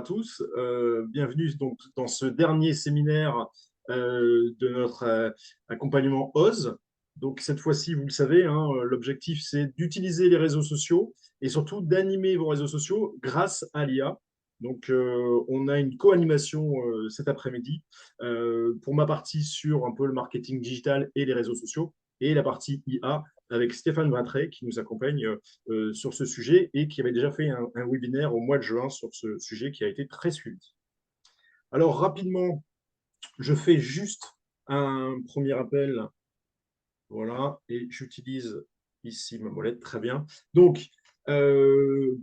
Tous. Bienvenue donc dans ce dernier séminaire de notre accompagnement OZ. Donc cette fois-ci, vous le savez, hein, l'objectif c'est d'utiliser les réseaux sociaux et surtout d'animer vos réseaux sociaux grâce à l'IA. Donc on a une co-animation cet après-midi pour ma partie sur un peu le marketing digital et les réseaux sociaux et la partie IA avec Stéphane Brattray qui nous accompagne sur ce sujet et qui avait déjà fait un webinaire au mois de juin sur ce sujet qui a été très suivi. Alors rapidement, je fais juste un premier appel, voilà, et j'utilise ici ma molette, très bien. Donc, euh,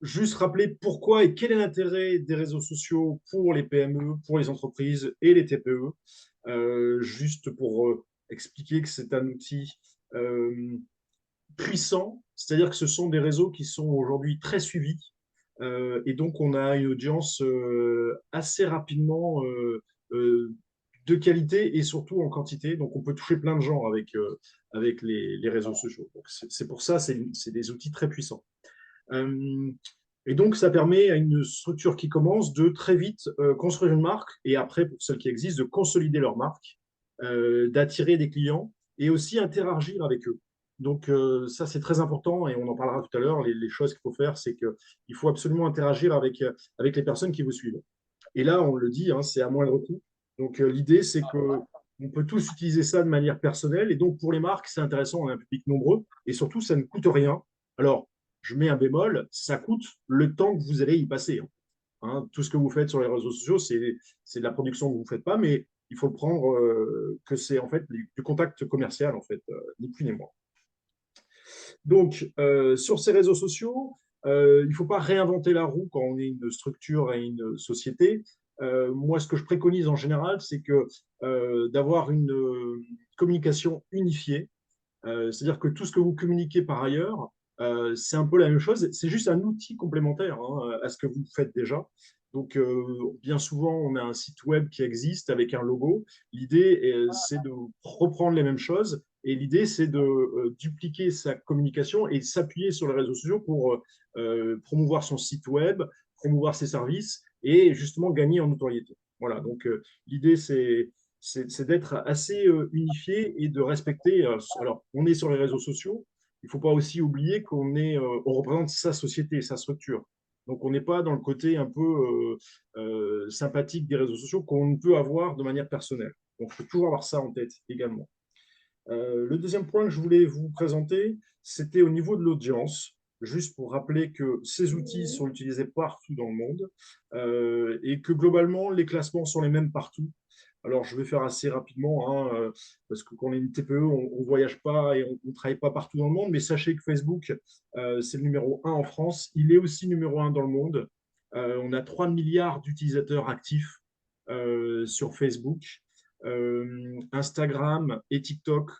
juste rappeler pourquoi et quel est l'intérêt des réseaux sociaux pour les PME, pour les entreprises et les TPE. Juste pour expliquer que c'est un outil puissants, c'est-à-dire que ce sont des réseaux qui sont aujourd'hui très suivis. Et donc, on a une audience assez rapidement de qualité et surtout en quantité. Donc, on peut toucher plein de gens avec les réseaux sociaux. C'est pour ça, c'est des outils très puissants. Euh, et donc, ça permet à une structure qui commence de très vite construire une marque et après, pour celles qui existent, de consolider leur marque, d'attirer des clients et aussi interagir avec eux. Donc, ça, c'est très important et on en parlera tout à l'heure. Les choses qu'il faut faire, c'est qu'il faut absolument interagir avec les personnes qui vous suivent. Et là, on le dit, hein, c'est à moindre coût. Donc, l'idée, c'est qu'on peut tous utiliser ça de manière personnelle. Et donc, pour les marques, c'est intéressant, on a un public nombreux. Et surtout, ça ne coûte rien. Alors, je mets un bémol, ça coûte le temps que vous allez y passer. Hein. Tout ce que vous faites sur les réseaux sociaux, c'est de la production que vous ne faites pas, mais il faut le prendre que c'est en fait du contact commercial, en fait, ni plus ni moins. Donc, sur ces réseaux sociaux, il ne faut pas réinventer la roue quand on est une structure et une société. Moi, ce que je préconise en général, c'est que d'avoir une communication unifiée, c'est-à-dire que tout ce que vous communiquez par ailleurs, c'est un peu la même chose. C'est juste un outil complémentaire hein, à ce que vous faites déjà. Donc, bien souvent, on a un site web qui existe avec un logo. L'idée, c'est de reprendre les mêmes choses. Et l'idée, c'est de dupliquer sa communication et s'appuyer sur les réseaux sociaux pour promouvoir son site web, promouvoir ses services et justement gagner en notoriété. Voilà, donc l'idée, c'est d'être assez unifié et de respecter. Alors, on est sur les réseaux sociaux. Il ne faut pas aussi oublier on représente sa société, sa structure. Donc, on n'est pas dans le côté un peu sympathique des réseaux sociaux qu'on peut avoir de manière personnelle. Donc, il faut toujours avoir ça en tête également. Le deuxième point que je voulais vous présenter, c'était au niveau de l'audience, juste pour rappeler que ces outils sont utilisés partout dans le monde et que globalement, les classements sont les mêmes partout. Alors, je vais faire assez rapidement, hein, parce que quand on est une TPE, on ne voyage pas et on ne travaille pas partout dans le monde, mais sachez que Facebook, c'est le numéro 1 en France. Il est aussi numéro 1 dans le monde. On a 3 milliards d'utilisateurs actifs sur Facebook. Instagram et TikTok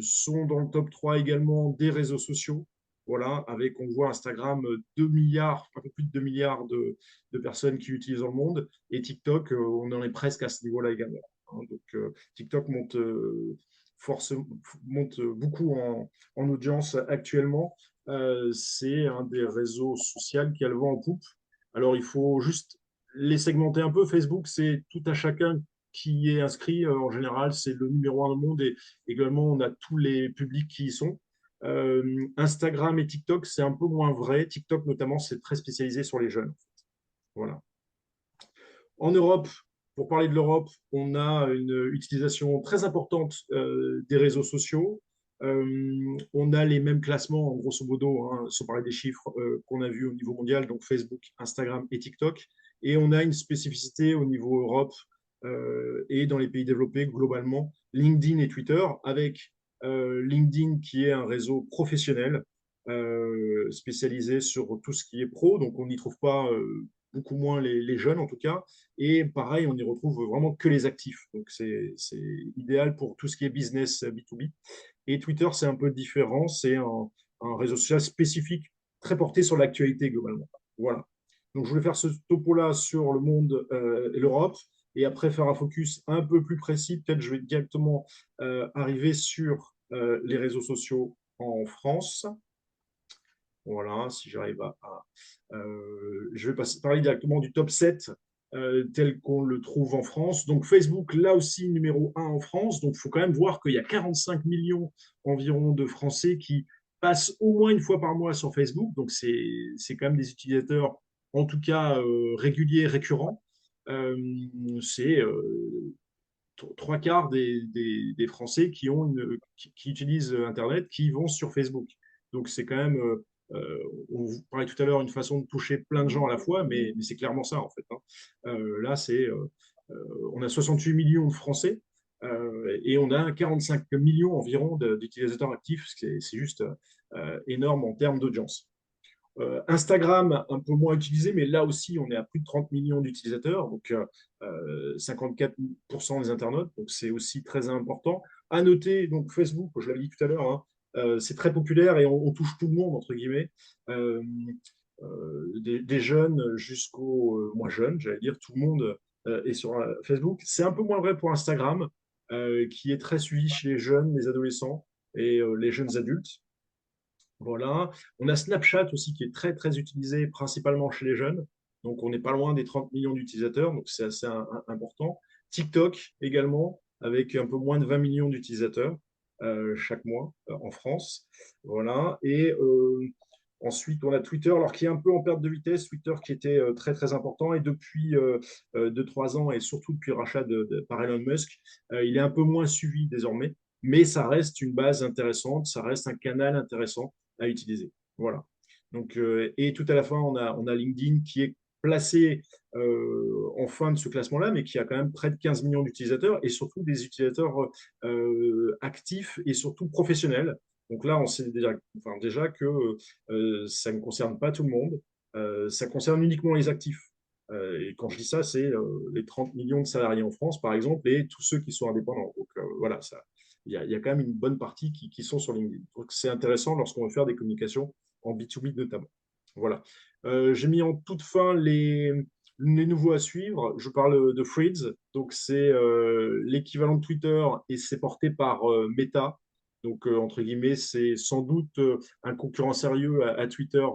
sont dans le top 3 également des réseaux sociaux. Voilà, avec, on voit Instagram, 2 milliards, un peu plus de 2 milliards de personnes qui utilisent dans le monde. Et TikTok, on en est presque à ce niveau-là également. Hein. Donc, TikTok monte beaucoup en audience actuellement. C'est un des réseaux sociaux qui a le vent en poupe. Alors, il faut juste les segmenter un peu. Facebook, c'est tout à chacun qui est inscrit. En général, c'est le numéro 1 au monde et également, on a tous les publics qui y sont. Instagram et TikTok, c'est un peu moins vrai. TikTok, notamment, c'est très spécialisé sur les jeunes. Voilà. En Europe, pour parler de l'Europe, on a une utilisation très importante des réseaux sociaux. On a les mêmes classements, en grosso modo, hein, sans parler des chiffres qu'on a vus au niveau mondial, donc Facebook, Instagram et TikTok. Et on a une spécificité au niveau Europe et dans les pays développés globalement, LinkedIn et Twitter, avec LinkedIn qui est un réseau professionnel spécialisé sur tout ce qui est pro, donc on n'y trouve pas beaucoup moins les jeunes en tout cas. Et pareil, on y retrouve vraiment que les actifs. Donc, c'est idéal pour tout ce qui est business B2B. Et Twitter, c'est un peu différent. C'est un réseau social spécifique, très porté sur l'actualité globalement. Voilà. Donc, je voulais faire ce topo-là sur le monde et l'Europe. Et après, faire un focus un peu plus précis. Peut-être je vais directement arriver sur les réseaux sociaux en France. Voilà, si j'arrive Je vais parler directement du top 7 tel qu'on le trouve en France. Donc Facebook, là aussi, numéro 1 en France. Donc il faut quand même voir qu'il y a 45 millions environ de Français qui passent au moins une fois par mois sur Facebook. Donc c'est quand même des utilisateurs, en tout cas réguliers, récurrents. Euh, c'est trois quarts des Français qui utilisent Internet, qui vont sur Facebook. Donc c'est quand même, on vous parlait tout à l'heure, une façon de toucher plein de gens à la fois, mais c'est clairement ça en fait, hein. Là, on a 68 millions de Français et on a 45 millions environ d'utilisateurs actifs, c'est juste énorme en termes d'audience. Instagram, un peu moins utilisé, mais là aussi, on est à plus de 30 millions d'utilisateurs, donc 54% des internautes, donc c'est aussi très important. À noter, donc Facebook, je l'avais dit tout à l'heure, hein, c'est très populaire et on touche tout le monde, entre guillemets, euh, des jeunes jusqu'aux moins jeunes, j'allais dire, tout le monde est sur Facebook. C'est un peu moins vrai pour Instagram, qui est très suivi chez les jeunes, les adolescents et les jeunes adultes. Voilà. On a Snapchat aussi qui est très, très utilisé principalement chez les jeunes. Donc, on n'est pas loin des 30 millions d'utilisateurs. Donc, c'est assez important. TikTok également, avec un peu moins de 20 millions d'utilisateurs chaque mois en France. Voilà. Et ensuite, on a Twitter, alors qui est un peu en perte de vitesse. Twitter qui était très, très important. Et depuis 2-3 ans, et surtout depuis le rachat par Elon Musk, il est un peu moins suivi désormais. Mais ça reste une base intéressante, ça reste un canal intéressant à utiliser. Voilà. Donc, et tout à la fin, on a LinkedIn qui est placé en fin de ce classement-là, mais qui a quand même près de 15 millions d'utilisateurs et surtout des utilisateurs actifs et surtout professionnels. Donc là, on sait déjà que ça ne concerne pas tout le monde, ça concerne uniquement les actifs. Et quand je dis ça, c'est les 30 millions de salariés en France, par exemple, et tous ceux qui sont indépendants. Donc voilà, il y a quand même une bonne partie qui sont sur LinkedIn. Donc, c'est intéressant lorsqu'on veut faire des communications en B2B notamment. Voilà. J'ai mis en toute fin les nouveaux à suivre. Je parle de Threads. Donc, c'est l'équivalent de Twitter et c'est porté par Meta. Donc, entre guillemets, c'est sans doute un concurrent sérieux à Twitter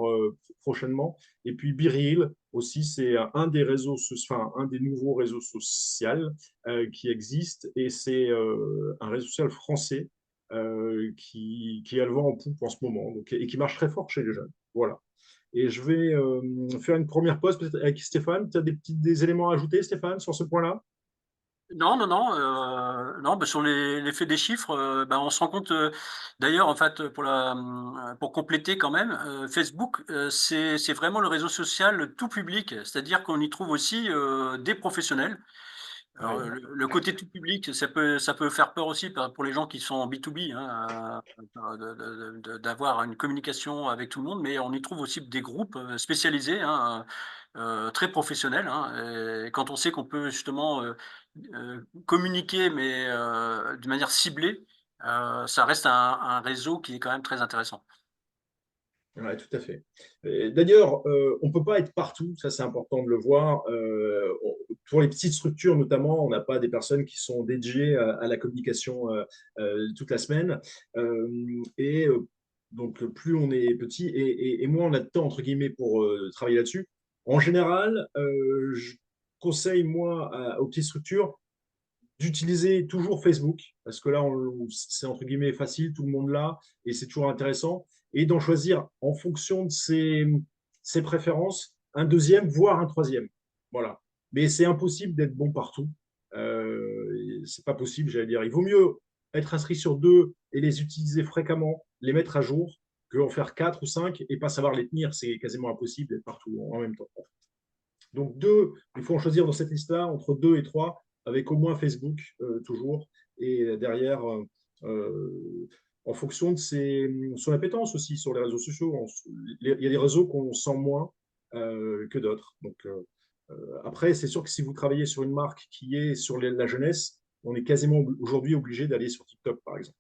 prochainement. Et puis, BeReal aussi, c'est un des nouveaux réseaux sociaux qui existe et c'est un réseau social français qui a le vent en poupe en ce moment donc, et qui marche très fort chez les jeunes. Voilà. Et je vais faire une première pause peut-être avec Stéphane. Tu as des éléments à ajouter, Stéphane, sur ce point-là? Non, non, non, non, bah, sur l'effet des chiffres, bah, on se rend compte, d'ailleurs, en fait, pour compléter quand même, Facebook, c'est vraiment le réseau social tout public. C'est-à-dire qu'on y trouve aussi, des professionnels. Alors, Oui. le côté tout public, ça peut faire peur aussi pour les gens qui sont en B2B, hein, d'avoir une communication avec tout le monde, mais on y trouve aussi des groupes, spécialisés, hein, très professionnels, hein, et quand on sait qu'on peut justement, communiquer, mais de manière ciblée, ça reste un réseau qui est quand même très intéressant. Ouais, tout à fait. D'ailleurs, on ne peut pas être partout, ça c'est important de le voir. Pour les petites structures notamment, on n'a pas des personnes qui sont dédiées à la communication toute la semaine. Et donc, plus on est petit et moins on a de temps, entre guillemets, pour travailler là-dessus. En général, je conseille, moi, aux petites structures d'utiliser toujours Facebook, parce que là, c'est entre guillemets facile, tout le monde l'a, et c'est toujours intéressant, et d'en choisir en fonction de ses préférences, un deuxième, voire un troisième. Voilà. Mais c'est impossible d'être bon partout. C'est pas possible, j'allais dire. Il vaut mieux être inscrit sur deux et les utiliser fréquemment, les mettre à jour, que en faire quatre ou cinq et pas savoir les tenir. C'est quasiment impossible d'être partout en même temps. Donc deux, il faut en choisir dans cette liste-là entre deux et trois, avec au moins Facebook toujours. Et derrière, en fonction de son appétence aussi sur les réseaux sociaux, il y a des réseaux qu'on sent moins que d'autres. Donc après, c'est sûr que si vous travaillez sur une marque qui est sur la jeunesse, on est quasiment aujourd'hui obligé d'aller sur TikTok, par exemple.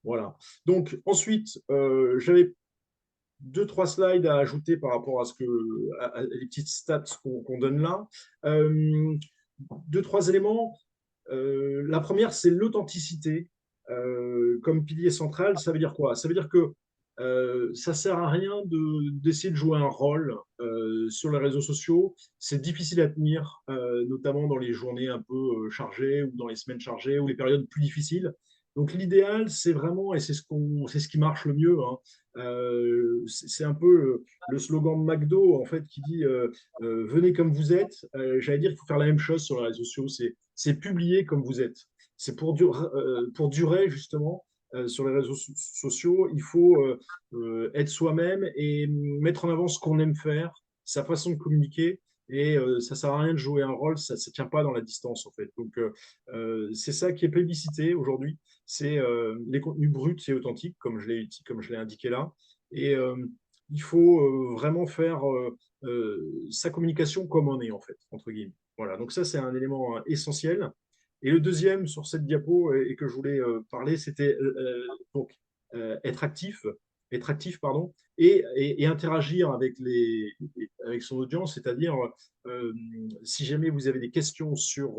Voilà. Donc ensuite, j'avais deux, trois slides à ajouter par rapport à les petites stats qu'on donne là. Deux, trois éléments. La première, c'est l'authenticité comme pilier central. Ça veut dire quoi? Ça veut dire que Ça sert à rien d'essayer de jouer un rôle sur les réseaux sociaux. C'est difficile à tenir, notamment dans les journées un peu chargées ou dans les semaines chargées ou les périodes plus difficiles. Donc l'idéal, c'est vraiment, et c'est ce qui marche le mieux, hein, c'est un peu le slogan de McDo en fait qui dit venez comme vous êtes. J'allais dire qu'il faut faire la même chose sur les réseaux sociaux, c'est publier comme vous êtes. C'est pour durer justement sur les réseaux sociaux, il faut être soi-même et mettre en avant ce qu'on aime faire, sa façon de communiquer. Et ça sert à rien de jouer un rôle, ça ne tient pas dans la distance en fait. Donc c'est ça qui est plébiscité aujourd'hui, c'est les contenus bruts et authentiques, comme je l'ai indiqué là. Et il faut vraiment faire sa communication comme on est en fait, entre guillemets. Voilà, donc ça c'est un élément essentiel. Et le deuxième sur cette diapo et que je voulais parler, c'était donc être actif pardon, et interagir avec son audience, c'est-à-dire si jamais vous avez des questions sur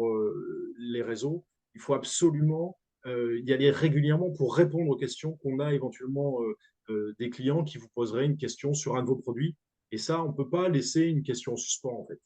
les réseaux, il faut absolument y aller régulièrement pour répondre aux questions qu'on a éventuellement des clients qui vous poseraient une question sur un de vos produits. Et ça, on ne peut pas laisser une question en suspens en fait.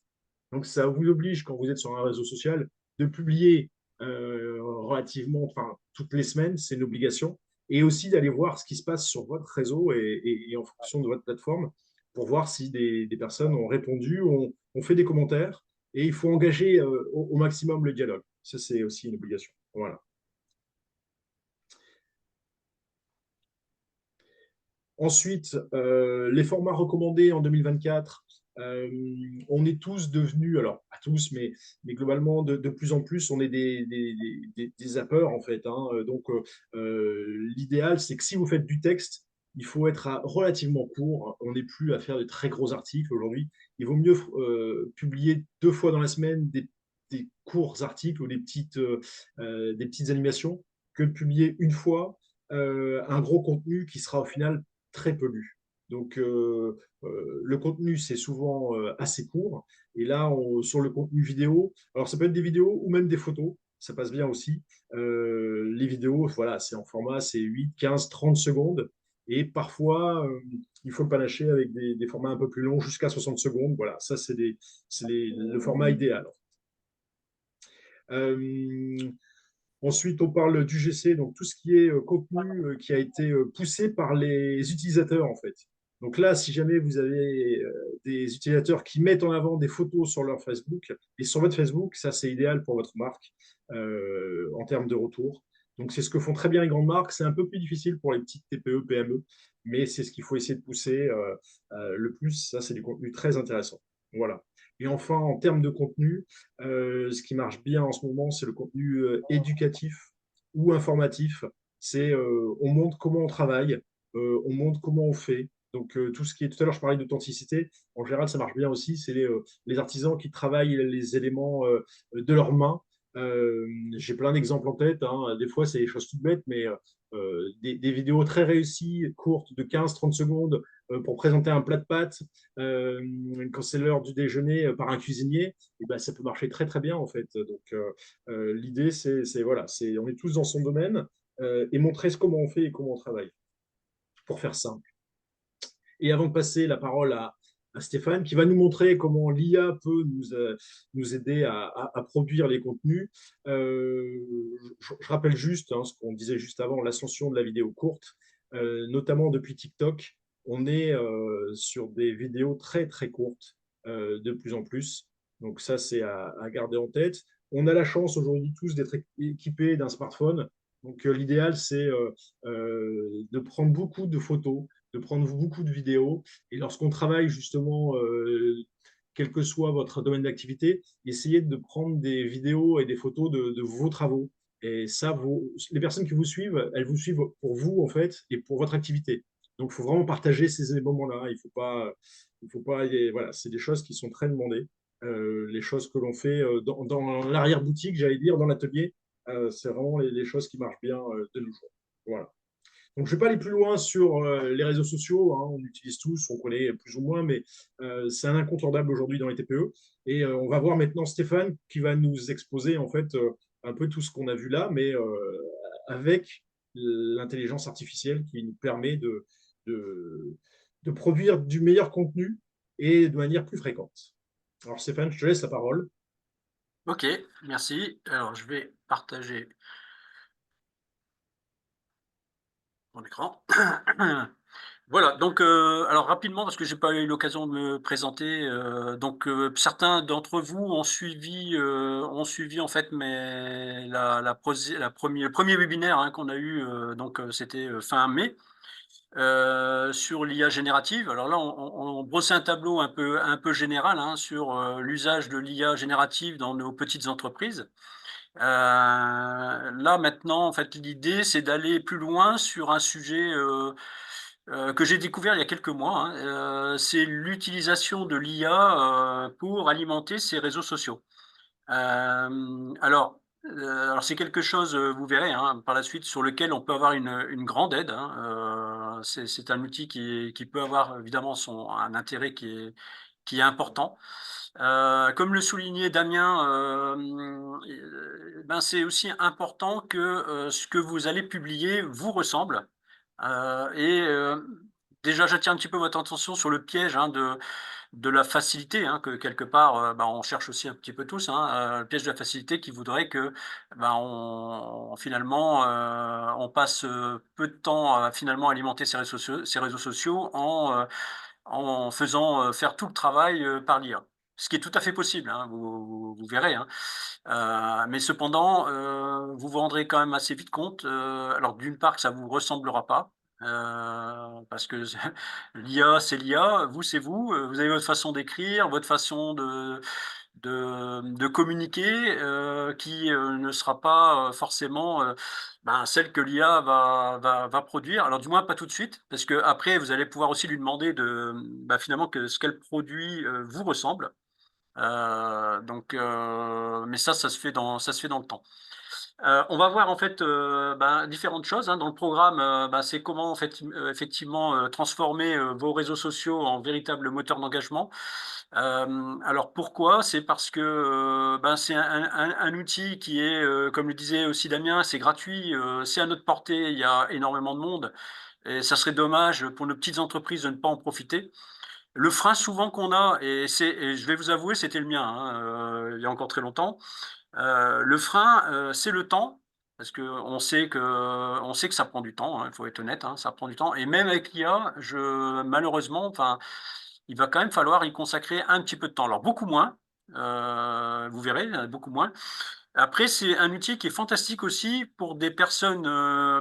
Donc, ça vous oblige, quand vous êtes sur un réseau social, de publier relativement, enfin, toutes les semaines, c'est une obligation, et aussi d'aller voir ce qui se passe sur votre réseau et en fonction de votre plateforme pour voir si des personnes ont répondu, ont fait des commentaires, et il faut engager au maximum le dialogue. Ça, c'est aussi une obligation. Voilà. Ensuite, les formats recommandés en 2024, euh, on est tous devenus, alors pas tous, mais globalement de plus en plus, on est des zappeurs en fait, hein. Donc l'idéal, c'est que si vous faites du texte, il faut être relativement court. On n'est plus à faire de très gros articles aujourd'hui. Il vaut mieux publier 2 fois dans la semaine des courts articles ou des petites animations que de publier une fois un gros contenu qui sera au final très peu lu. Donc, le contenu, c'est souvent assez court. Et là, sur le contenu vidéo, alors ça peut être des vidéos ou même des photos, ça passe bien aussi. Les vidéos, voilà, c'est en format, c'est 8, 15, 30 secondes. Et parfois, il faut le panacher avec des formats un peu plus longs, jusqu'à 60 secondes. Voilà, ça, c'est le format idéal. Euh, Ensuite, on parle d'UGC, donc tout ce qui est contenu qui a été poussé par les utilisateurs, en fait. Donc là, si jamais vous avez des utilisateurs qui mettent en avant des photos sur leur Facebook et sur votre Facebook, ça, c'est idéal pour votre marque en termes de retour. Donc, c'est ce que font très bien les grandes marques. C'est un peu plus difficile pour les petites TPE, PME, mais c'est ce qu'il faut essayer de pousser le plus. Ça, c'est du contenu très intéressant. Voilà. Et enfin, en termes de contenu, ce qui marche bien en ce moment, c'est le contenu éducatif ou informatif. C'est on montre comment on travaille, on montre comment on fait. Donc tout ce qui est tout à l'heure, je parlais d'authenticité. En général, ça marche bien aussi. C'est les artisans qui travaillent les éléments de leurs mains. J'ai plein d'exemples en tête, hein. Des fois, c'est des choses toutes bêtes, mais des vidéos très réussies, courtes, de 15-30 secondes, pour présenter un plat de pâtes quand c'est l'heure du déjeuner par un cuisinier, et ben, ça peut marcher très très bien en fait. Donc l'idée, voilà, on est tous dans son domaine et montrer comment on fait et comment on travaille, pour faire simple. Et avant de passer la parole à Stéphane, qui va nous montrer comment l'IA peut nous aider à produire les contenus. Je rappelle juste ce qu'on disait juste avant, l'ascension de la vidéo courte, notamment depuis TikTok. On est sur des vidéos très très courtes de plus en plus. Donc ça, c'est à garder en tête. On a la chance aujourd'hui tous d'être équipés d'un smartphone. Donc l'idéal, c'est de prendre beaucoup de photos, de prendre beaucoup de vidéos. Et lorsqu'on travaille justement, quel que soit votre domaine d'activité, essayez de prendre des vidéos et des photos de vos travaux. Et ça, les personnes qui vous suivent, elles vous suivent pour vous, en fait, et pour votre activité. Donc, il faut vraiment partager ces moments-là. Il faut pas, voilà, c'est des choses qui sont très demandées. Les choses que l'on fait dans l'arrière-boutique, j'allais dire, dans l'atelier, c'est vraiment les choses qui marchent bien de nos jours. Voilà. Donc, je ne vais pas aller plus loin sur les réseaux sociaux, hein, on utilise tous, on connaît plus ou moins, mais c'est un incontournable aujourd'hui dans les TPE. Et on va voir maintenant Stéphane qui va nous exposer en fait un peu tout ce qu'on a vu là, mais avec l'intelligence artificielle qui nous permet de, de produire du meilleur contenu et de manière plus fréquente. Alors Stéphane, je te laisse la parole. Ok, merci. Alors, je vais partager mon écran. Voilà, donc alors rapidement, parce que j'ai pas eu l'occasion de me présenter, donc certains d'entre vous ont suivi en fait le premier webinaire, hein, qu'on a eu, donc c'était fin mai, sur l'IA générative. Alors là, on brossait un tableau un peu général, hein, sur l'usage de l'IA générative dans nos petites entreprises. Là maintenant, en fait, l'idée, c'est d'aller plus loin sur un sujet que j'ai découvert il y a quelques mois, hein. C'est l'utilisation de l'IA pour alimenter ces réseaux sociaux. Alors c'est quelque chose, vous verrez, hein, par la suite, sur lequel on peut avoir une grande aide, hein. C'est un outil qui peut avoir évidemment un intérêt qui est important. Comme le soulignait Damien, ben c'est aussi important que ce que vous allez publier vous ressemble. Déjà, j'attire un petit peu votre attention sur le piège, hein, de la facilité, hein, que quelque part, bah, on cherche aussi un petit peu tous, hein, le piège de la facilité qui voudrait que, bah, finalement, on passe peu de temps à finalement alimenter ces réseaux sociaux en faisant faire tout le travail par l'IA. Ce qui est tout à fait possible, hein, vous verrez, hein. Mais cependant, vous vous rendrez quand même assez vite compte, alors d'une part que ça vous ressemblera pas, parce que l'IA, c'est l'IA, vous, c'est vous, vous avez votre façon d'écrire, votre façon de communiquer, qui, ne sera pas, forcément, ben, celle que l'IA va produire. Alors du moins pas tout de suite, parce que après vous allez pouvoir aussi lui demander bah, finalement que ce qu'elle produit, vous ressemble. Mais ça se fait dans le temps. On va voir en fait, ben, différentes choses, hein, dans le programme, bah, c'est comment en fait, effectivement, transformer, vos réseaux sociaux en véritables moteurs d'engagement. Alors pourquoi? C'est parce que, ben, c'est un outil qui est, comme le disait aussi Damien, c'est gratuit, c'est à notre portée, il y a énormément de monde et ça serait dommage pour nos petites entreprises de ne pas en profiter. Le frein souvent qu'on a et je vais vous avouer, c'était le mien, hein, il y a encore très longtemps. Le frein, c'est le temps, parce qu'on sait que ça prend du temps, hein, il faut être honnête, hein, ça prend du temps et même avec l'IA, malheureusement, enfin, il va quand même falloir y consacrer un petit peu de temps. Alors beaucoup moins, vous verrez, beaucoup moins. Après, c'est un outil qui est fantastique aussi pour des personnes,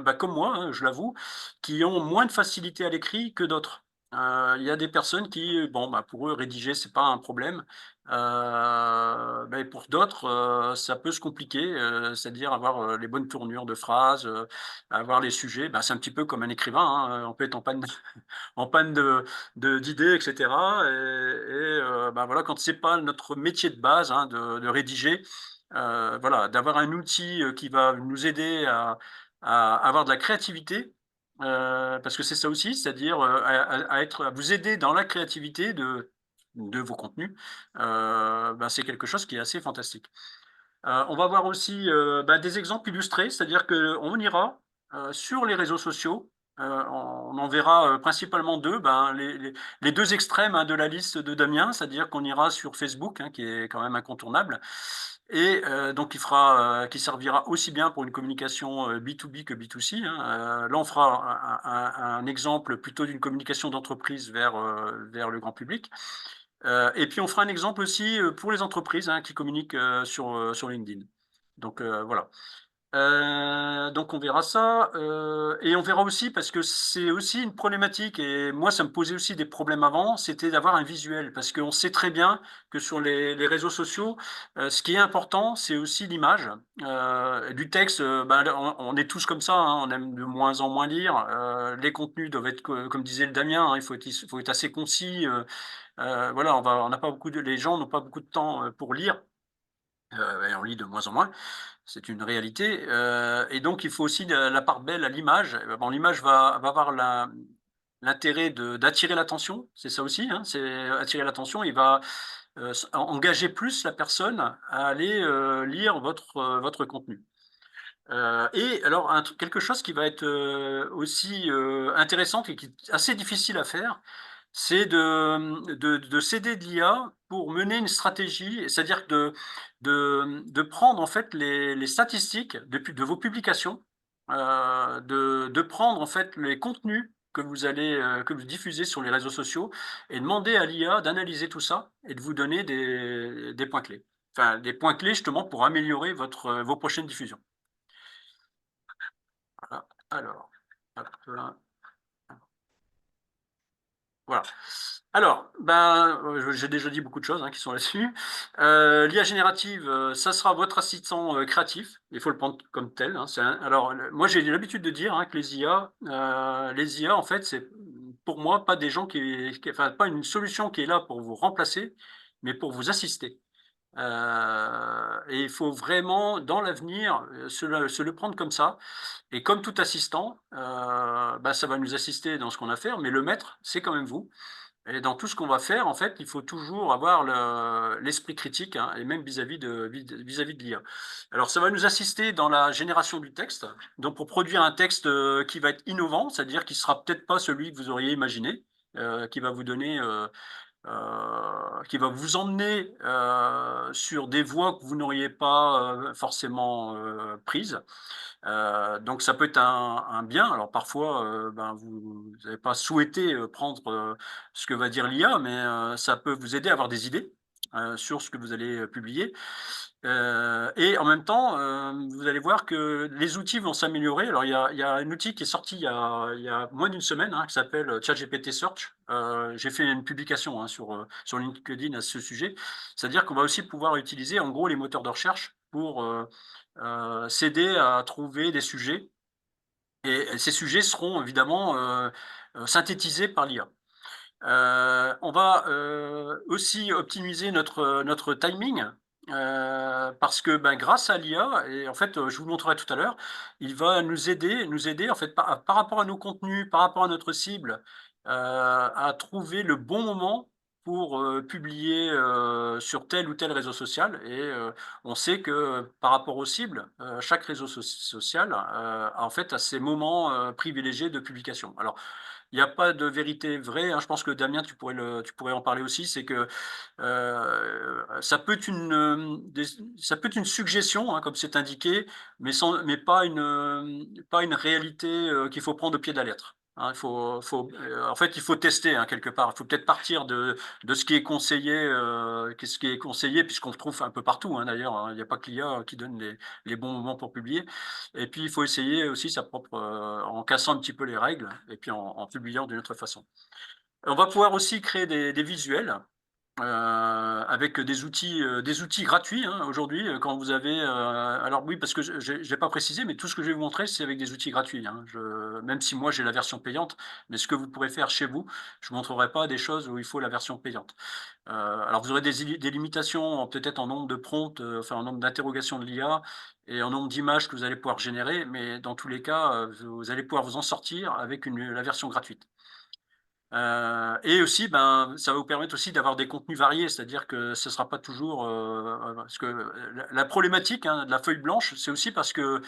bah, comme moi, hein, je l'avoue, qui ont moins de facilité à l'écrit que d'autres. Il y a des personnes qui, bon, bah, pour eux, rédiger, c'est pas un problème. Beh, pour d'autres, ça peut se compliquer, c'est-à-dire avoir, les bonnes tournures de phrases, avoir les sujets. Bah, c'est un petit peu comme un écrivain, hein, on peut être en panne en panne d'idées et cetera bah, voilà, quand c'est pas notre métier de base, hein, de rédiger, voilà, d'avoir un outil, qui va nous aider à avoir de la créativité, parce que c'est ça aussi, c'est-à-dire, à vous aider dans la créativité de vos contenus, bah, c'est quelque chose qui est assez fantastique. On va voir aussi, bah, des exemples illustrés, c'est-à-dire qu'on ira, sur les réseaux sociaux, on en verra, principalement 2, ben, les 2 extrêmes, hein, de la liste de Damien, c'est-à-dire qu'on ira sur Facebook, hein, qui est quand même incontournable et donc qui servira aussi bien pour une communication, B2B que B2C, hein. Là, on fera un exemple plutôt d'une communication d'entreprise vers le grand public. Et puis on fera un exemple aussi, pour les entreprises, hein, qui communiquent, sur LinkedIn. Donc voilà. Donc on verra ça, et on verra aussi parce que c'est aussi une problématique et moi ça me posait aussi des problèmes avant, c'était d'avoir un visuel. Parce qu'on sait très bien que sur les réseaux sociaux, ce qui est important, c'est aussi l'image. Du texte, bah, on est tous comme ça, hein, on aime de moins en moins lire. Les contenus doivent être co comme disait le Damien, hein, il faut être assez concis, voilà, on n'a pas beaucoup de les gens n'ont pas beaucoup de temps, pour lire, et on lit de moins en moins. C'est une réalité, et donc il faut aussi la part belle à l'image. Bon, l'image va avoir l'intérêt d'attirer l'attention, c'est ça aussi, hein, c'est attirer l'attention. Il va, engager plus la personne à aller, lire votre contenu. Et alors quelque chose qui va être, aussi, intéressant et qui est assez difficile à faire, c'est de s'aider de l'IA pour mener une stratégie. C'est-à-dire que de prendre en fait les statistiques de vos publications, de prendre en fait les contenus que vous diffusez sur les réseaux sociaux et demander à l'IA d'analyser tout ça et de vous donner des points clés. Enfin, des points clés justement pour améliorer vos prochaines diffusions. Voilà, alors, hop là, voilà. Alors, ben, j'ai déjà dit beaucoup de choses, hein, qui sont là-dessus. L'IA générative, ça sera votre assistant, créatif. Il faut le prendre comme tel, hein. Alors, moi, j'ai l'habitude de dire, hein, que les IA, en fait, c'est pour moi pas des gens enfin, pas une solution qui est là pour vous remplacer, mais pour vous assister. Et il faut vraiment, dans l'avenir, se le prendre comme ça. Et comme tout assistant, bah, ça va nous assister dans ce qu'on a à faire, mais le maître, c'est quand même vous. Et dans tout ce qu'on va faire, en fait, il faut toujours avoir l'esprit critique, hein, et même vis-à-vis de l'IA. Alors, ça va nous assister dans la génération du texte. Donc, pour produire un texte qui va être innovant, c'est-à-dire qui sera peut-être pas celui que vous auriez imaginé, qui va vous donner, qui va vous emmener sur des voies que vous n'auriez pas forcément prises. Donc ça peut être un bien. Alors parfois, ben, vous n'avez pas souhaité prendre ce que va dire l'IA, mais ça peut vous aider à avoir des idées sur ce que vous allez publier. Et en même temps, vous allez voir que les outils vont s'améliorer. Alors il y a un outil qui est sorti il y a moins d'une semaine, hein, qui s'appelle ChatGPT Search. J'ai fait une publication, hein, sur LinkedIn à ce sujet. C'est-à-dire qu'on va aussi pouvoir utiliser en gros les moteurs de recherche pour s'aider à trouver des sujets, et ces sujets seront évidemment synthétisés par l'IA. On va aussi optimiser notre timing, parce que ben, grâce à l'IA, et en fait, je vous le montrerai tout à l'heure, il va nous aider en fait par rapport à nos contenus, par rapport à notre cible, à trouver le bon moment pour publier sur tel ou tel réseau social. Et on sait que par rapport aux cibles, chaque réseau social en fait a ses moments privilégiés de publication. Alors, il n'y a pas de vérité vraie, hein. Je pense que Damien, tu pourrais en parler aussi. C'est que ça peut être ça peut être une suggestion, hein, comme c'est indiqué, mais pas une réalité qu'il faut prendre au pied de la lettre, hein. En fait, il faut tester, hein, quelque part. Il faut peut-être partir de ce qui est conseillé, ce qui est conseillé, puisqu'on le trouve un peu partout, hein, d'ailleurs, hein. Il n'y a pas que l'IA qui donne les bons moments pour publier. Et puis, il faut essayer aussi sa propre, en cassant un petit peu les règles et puis en publiant d'une autre façon. On va pouvoir aussi créer des visuels avec des outils gratuits, hein, aujourd'hui, quand vous avez. Alors oui, parce que je n'ai pas précisé, mais tout ce que je vais vous montrer, c'est avec des outils gratuits, hein. Même si moi j'ai la version payante, mais ce que vous pourrez faire chez vous, je ne montrerai pas des choses où il faut la version payante. Alors vous aurez des limitations peut-être en nombre de prompts, enfin en nombre d'interrogations de l'IA et en nombre d'images que vous allez pouvoir générer, mais dans tous les cas, vous allez pouvoir vous en sortir avec la version gratuite. Et aussi, ben, ça va vous permettre aussi d'avoir des contenus variés, c'est-à-dire que ce ne sera pas toujours, parce que la problématique, hein, de la feuille blanche, c'est aussi parce que,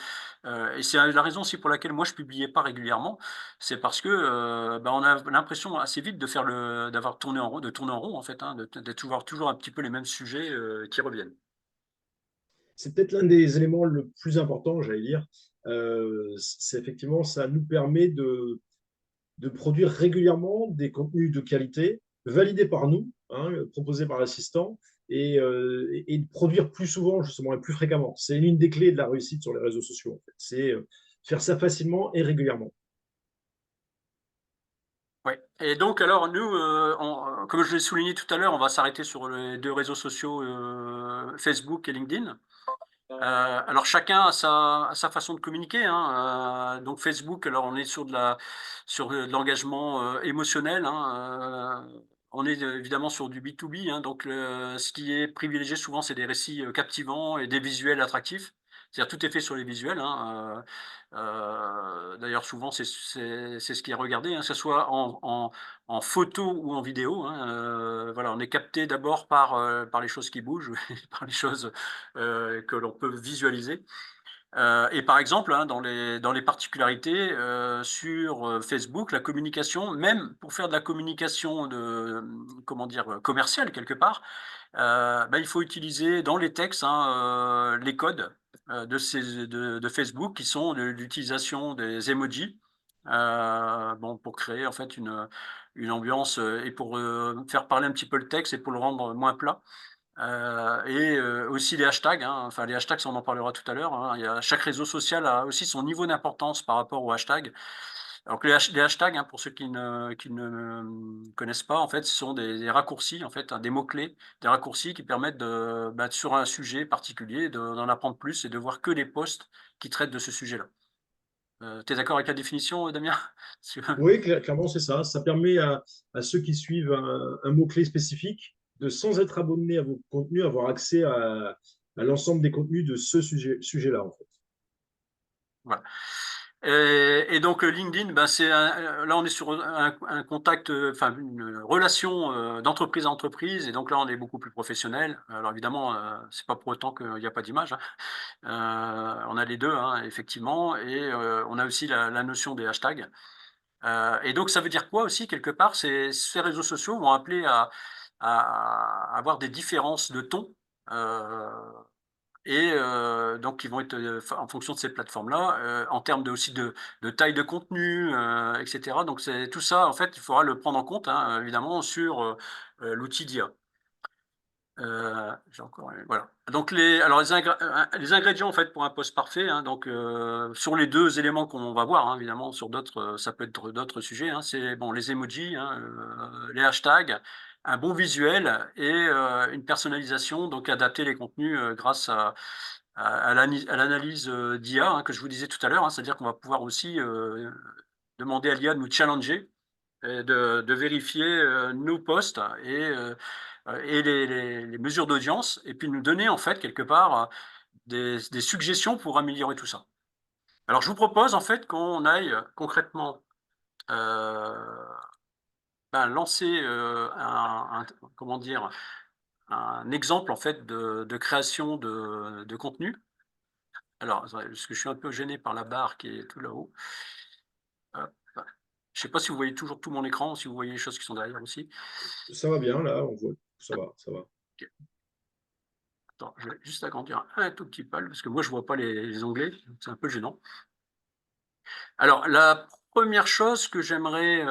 et c'est la raison aussi pour laquelle moi je publiais pas régulièrement, c'est parce que, ben, on a l'impression assez vite d'avoir tourné en rond, de tourner en rond en fait, hein, d'être toujours un petit peu les mêmes sujets qui reviennent. C'est peut-être l'un des éléments le plus important, j'allais dire. C'est effectivement, ça nous permet de produire régulièrement des contenus de qualité, validés par nous, hein, proposés par l'assistant, et de produire plus souvent, justement, et plus fréquemment. C'est l'une des clés de la réussite sur les réseaux sociaux, en fait. C'est faire ça facilement et régulièrement. Ouais. Et donc, alors, nous, comme je l'ai souligné tout à l'heure, on va s'arrêter sur les deux réseaux sociaux, Facebook et LinkedIn. Alors chacun a sa façon de communiquer, hein. Donc Facebook, alors on est sur de l'engagement émotionnel, hein. On est évidemment sur du B2B, hein. Donc ce qui est privilégié souvent, c'est des récits captivants et des visuels attractifs. C'est-à-dire tout est fait sur les visuels, hein. D'ailleurs souvent c'est ce qui est regardé, hein, que ce soit en photo ou en vidéo, hein. Voilà, on est capté d'abord par les choses qui bougent, par les choses que l'on peut visualiser. Et par exemple, hein, dans les particularités sur Facebook, la communication, même pour faire de la communication comment dire, commerciale quelque part, bah, il faut utiliser dans les textes, hein, les codes de Facebook qui sont l'utilisation des emojis. Bon, pour créer en fait une ambiance et pour faire parler un petit peu le texte et pour le rendre moins plat. Aussi les hashtags, hein. Enfin, les hashtags, ça, on en parlera tout à l'heure, hein. Chaque réseau social a aussi son niveau d'importance par rapport aux hashtags. Alors que les hashtags, hein, pour ceux qui ne connaissent pas, en fait, ce sont des raccourcis, en fait, hein, des mots-clés, des raccourcis qui permettent bah, sur un sujet particulier, d'en apprendre plus et de voir que les posts qui traitent de ce sujet-là. Tu es d'accord avec la définition, Damien? Oui, clairement, c'est ça. Ça permet à ceux qui suivent un mot-clé spécifique de, sans être abonné à vos contenus, avoir accès à l'ensemble des contenus de ce sujet-là, en fait. Voilà. Et donc LinkedIn, ben là on est sur un contact, enfin une relation d'entreprise à entreprise, et donc là on est beaucoup plus professionnel. Alors évidemment, c'est pas pour autant qu'il n'y a pas d'image, hein. On a les deux, hein, effectivement, et on a aussi la notion des hashtags. Et donc ça veut dire quoi aussi quelque part? Ces réseaux sociaux vont appeler à avoir des différences de ton. euh, donc, ils vont être en fonction de ces plateformes-là, en termes aussi de taille de contenu, etc. Donc, c'est tout ça, en fait, il faudra le prendre en compte, hein, évidemment, sur l'outil d'IA. J'ai encore, voilà. Donc, les ingrédients, en fait, pour un post parfait, hein, donc, sur les deux éléments qu'on va voir, hein, évidemment, sur d'autres, ça peut être d'autres sujets, hein, c'est bon, les emojis, hein, les hashtags, un bon visuel et une personnalisation, donc adapter les contenus grâce à l'analyse d'IA, hein, que je vous disais tout à l'heure, hein, c'est-à-dire qu'on va pouvoir aussi demander à l'IA de nous challenger, et de vérifier nos posts et les mesures d'audience, et puis nous donner en fait quelque part des suggestions pour améliorer tout ça. Alors je vous propose en fait qu'on aille concrètement euh, lancer comment dire, un exemple en fait de création de contenu. Alors, parce que je suis un peu gêné par la barre qui est tout là-haut. Hop. Je ne sais pas si vous voyez toujours tout mon écran, si vous voyez les choses qui sont derrière aussi. Ça va bien, là, on voit. Ça va, ça va. Ok. Attends, je vais juste agrandir un tout petit peu, parce que moi, je ne vois pas les onglets. C'est un peu gênant. Alors, la première chose que j'aimerais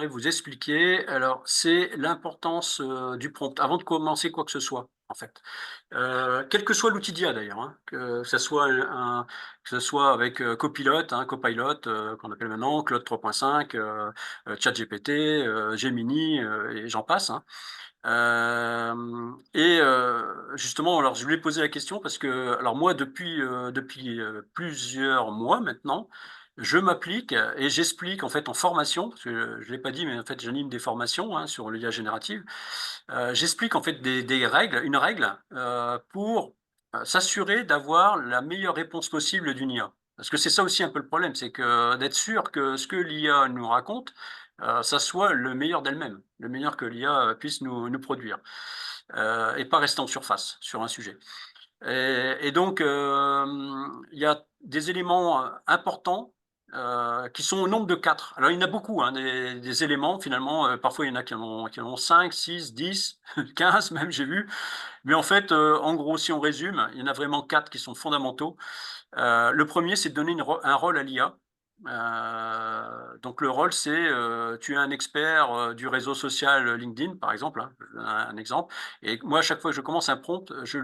vous expliquer, alors, c'est l'importance du prompt, avant de commencer quoi que ce soit, en fait. Quel que soit l'outil d'IA d'ailleurs, hein, que ce soit avec Copilot, hein, Copilot qu'on appelle maintenant, Claude 3.5, ChatGPT, Gemini, et j'en passe, hein. Justement, alors je lui ai posé la question parce que, alors moi, depuis plusieurs mois maintenant, je m'applique et j'explique en fait en formation, parce que je l'ai pas dit, mais en fait j'anime des formations hein, sur l'IA générative. J'explique en fait des règles, une règle pour s'assurer d'avoir la meilleure réponse possible d'une IA. Parce que c'est ça aussi un peu le problème, c'est que d'être sûr que ce que l'IA nous raconte, ça soit le meilleur d'elle-même, le meilleur que l'IA puisse nous produire, et pas rester en surface sur un sujet. Et donc, il y a des éléments importants qui sont au nombre de 4. Alors, il y en a beaucoup, hein, des éléments, finalement. Parfois, il y en a qui en ont 5, 6, 10, 15 même, j'ai vu. Mais en fait, en gros, si on résume, il y en a vraiment 4 qui sont fondamentaux. Le premier, c'est de donner un rôle à l'IA. Donc le rôle, c'est tu es un expert du réseau social LinkedIn, par exemple, hein, un exemple. Et moi, à chaque fois que je commence un prompt, je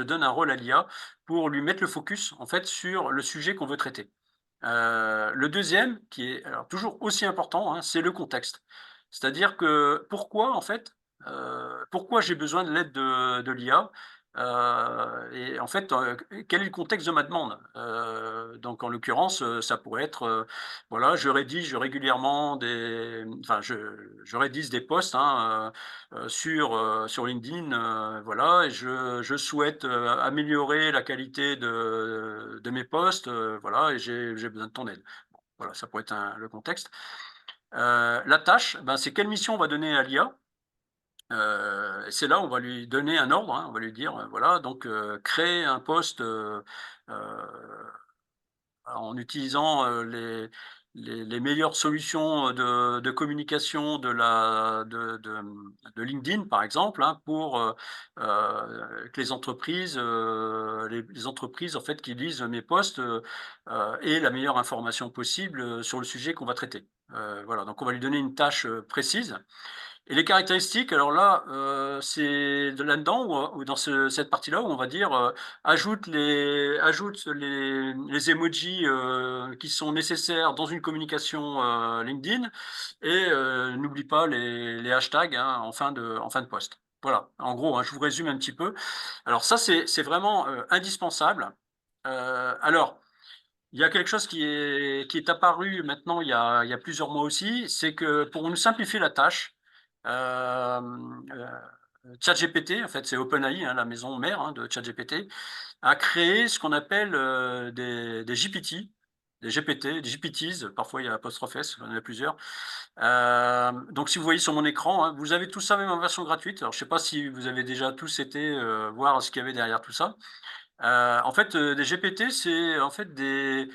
donne un rôle à l'IA pour lui mettre le focus en fait sur le sujet qu'on veut traiter. Le deuxième, qui est alors, toujours aussi important, hein, c'est le contexte. C'est-à-dire que pourquoi en fait, pourquoi j'ai besoin de l'aide de l'IA, et en fait, quel est le contexte de ma demande? Donc en l'occurrence, ça pourrait être, voilà, je rédige régulièrement je rédige des posts, hein, sur LinkedIn, voilà, et je souhaite, améliorer la qualité de mes posts, voilà, et j'ai besoin de ton aide. Bon, voilà, ça pourrait être le contexte. La tâche, ben, c'est quelle mission on va donner à l'IA? C'est là où on va lui donner un ordre, hein, on va lui dire, voilà, donc créer un poste en utilisant les meilleures solutions de communication de LinkedIn, par exemple, hein, pour que les entreprises en fait, qui lisent mes posts aient la meilleure information possible sur le sujet qu'on va traiter. Voilà, donc on va lui donner une tâche précise. Et les caractéristiques, alors là, c'est là-dedans ou dans cette partie-là où on va dire ajoute les emojis qui sont nécessaires dans une communication LinkedIn et n'oublie pas les hashtags hein, en fin de post. Voilà, en gros, hein, je vous résume un petit peu. Alors ça, c'est vraiment indispensable. Alors, il y a quelque chose qui est apparu maintenant il y a plusieurs mois aussi, c'est que pour nous simplifier la tâche, euh, ChatGPT, en fait c'est OpenAI, hein, la maison mère hein, de ChatGPT, a créé ce qu'on appelle des GPT, des GPT, des GPTs, parfois il y a apostrophe S, il y en a plusieurs. Donc si vous voyez sur mon écran, hein, vous avez tout ça même en version gratuite. Alors je ne sais pas si vous avez déjà tous été voir ce qu'il y avait derrière tout ça. En fait, des GPT, c'est en fait des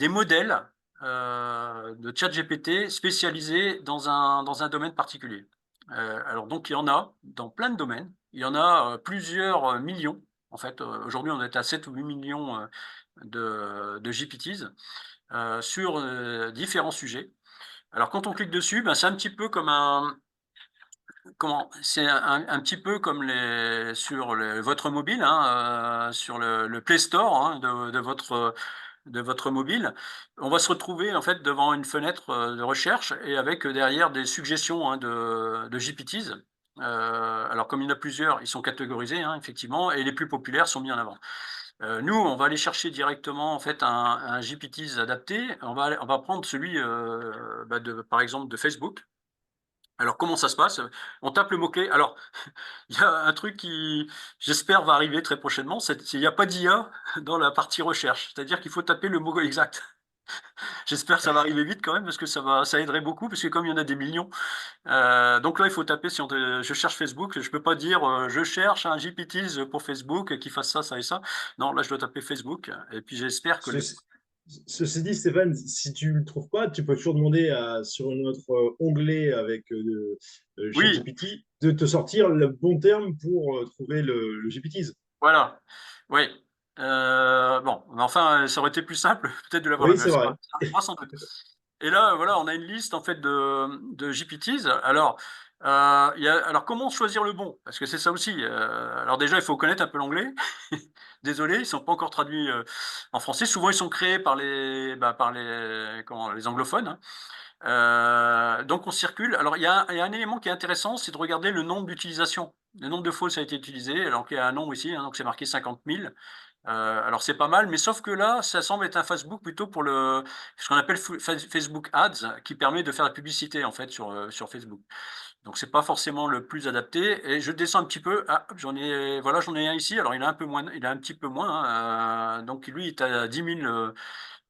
modèles de chat GPT spécialisés dans un domaine particulier. Alors donc il y en a dans plein de domaines, il y en a plusieurs millions. En fait, aujourd'hui on est à 7 ou 8 millions de GPTs sur différents sujets. Alors quand on clique dessus, ben, c'est un petit peu comme c'est un petit peu comme sur votre mobile, hein, sur le Play Store hein, de votre mobile, on va se retrouver en fait devant une fenêtre de recherche et avec derrière des suggestions hein, de GPTs. Alors comme il y en a plusieurs, ils sont catégorisés hein, effectivement et les plus populaires sont mis en avant. Nous, on va aller chercher directement en fait un GPTs adapté. On va prendre celui par exemple de Facebook. Alors comment ça se passe? On tape le mot-clé. Alors il y a un truc qui, j'espère, va arriver très prochainement, il n'y a pas d'IA dans la partie recherche. C'est-à-dire qu'il faut taper le mot exact. J'espère que ça va arriver vite quand même, parce que ça aiderait beaucoup, parce que comme il y en a des millions, donc là, il faut taper sur je cherche Facebook, je peux pas dire je cherche un GPTs pour Facebook qui fasse ça, ça et ça. Non, là, je dois taper Facebook, et puis j'espère que Ceci, ceci dit, Stéphane, si tu ne le trouves pas, tu peux toujours demander sur notre onglet avec Oui, ChatGPT de te sortir le bon terme pour trouver le GPTs. voilà. Oui. Bon, mais enfin, ça aurait été plus simple, peut-être de l'avoir là, Oui, mais c'est ça vrai. arrivera sans doute. Et là, voilà, on a une liste en fait de GPTs. Alors, alors comment choisir le bon? Parce que c'est ça aussi. Alors déjà, il faut connaître un peu l'anglais. Désolé, ils sont pas encore traduits en français. Souvent, ils sont créés par les anglophones, hein. Donc, on circule. Alors, il y a un élément qui est intéressant, c'est de regarder le nombre d'utilisations. Le nombre de fois où ça a été utilisé. Alors qu'il y a un nombre ici, hein, donc c'est marqué 50 000. Alors c'est pas mal, mais sauf que là, ça semble être un Facebook plutôt pour ce qu'on appelle Facebook Ads, qui permet de faire la publicité en fait sur Facebook. Donc c'est pas forcément le plus adapté. Et je descends un petit peu. Ah, j'en ai un ici. Alors il a un petit peu moins, hein. Donc lui, il est à 10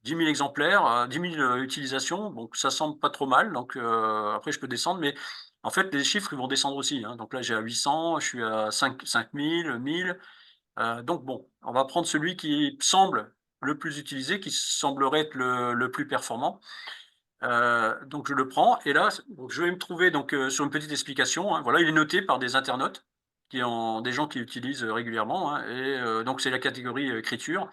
000 exemplaires, 10 000 utilisations. Donc ça semble pas trop mal. Donc après je peux descendre, mais en fait les chiffres ils vont descendre aussi, hein. Donc là j'ai à 800, je suis à 5 000, 1000. Donc bon, on va prendre celui qui semble le plus utilisé, qui semblerait être le plus performant. Donc je le prends et là, donc, je vais me trouver donc sur une petite explication, hein. Voilà, il est noté par des internautes, des gens qui l'utilisent régulièrement, hein, et donc c'est la catégorie écriture.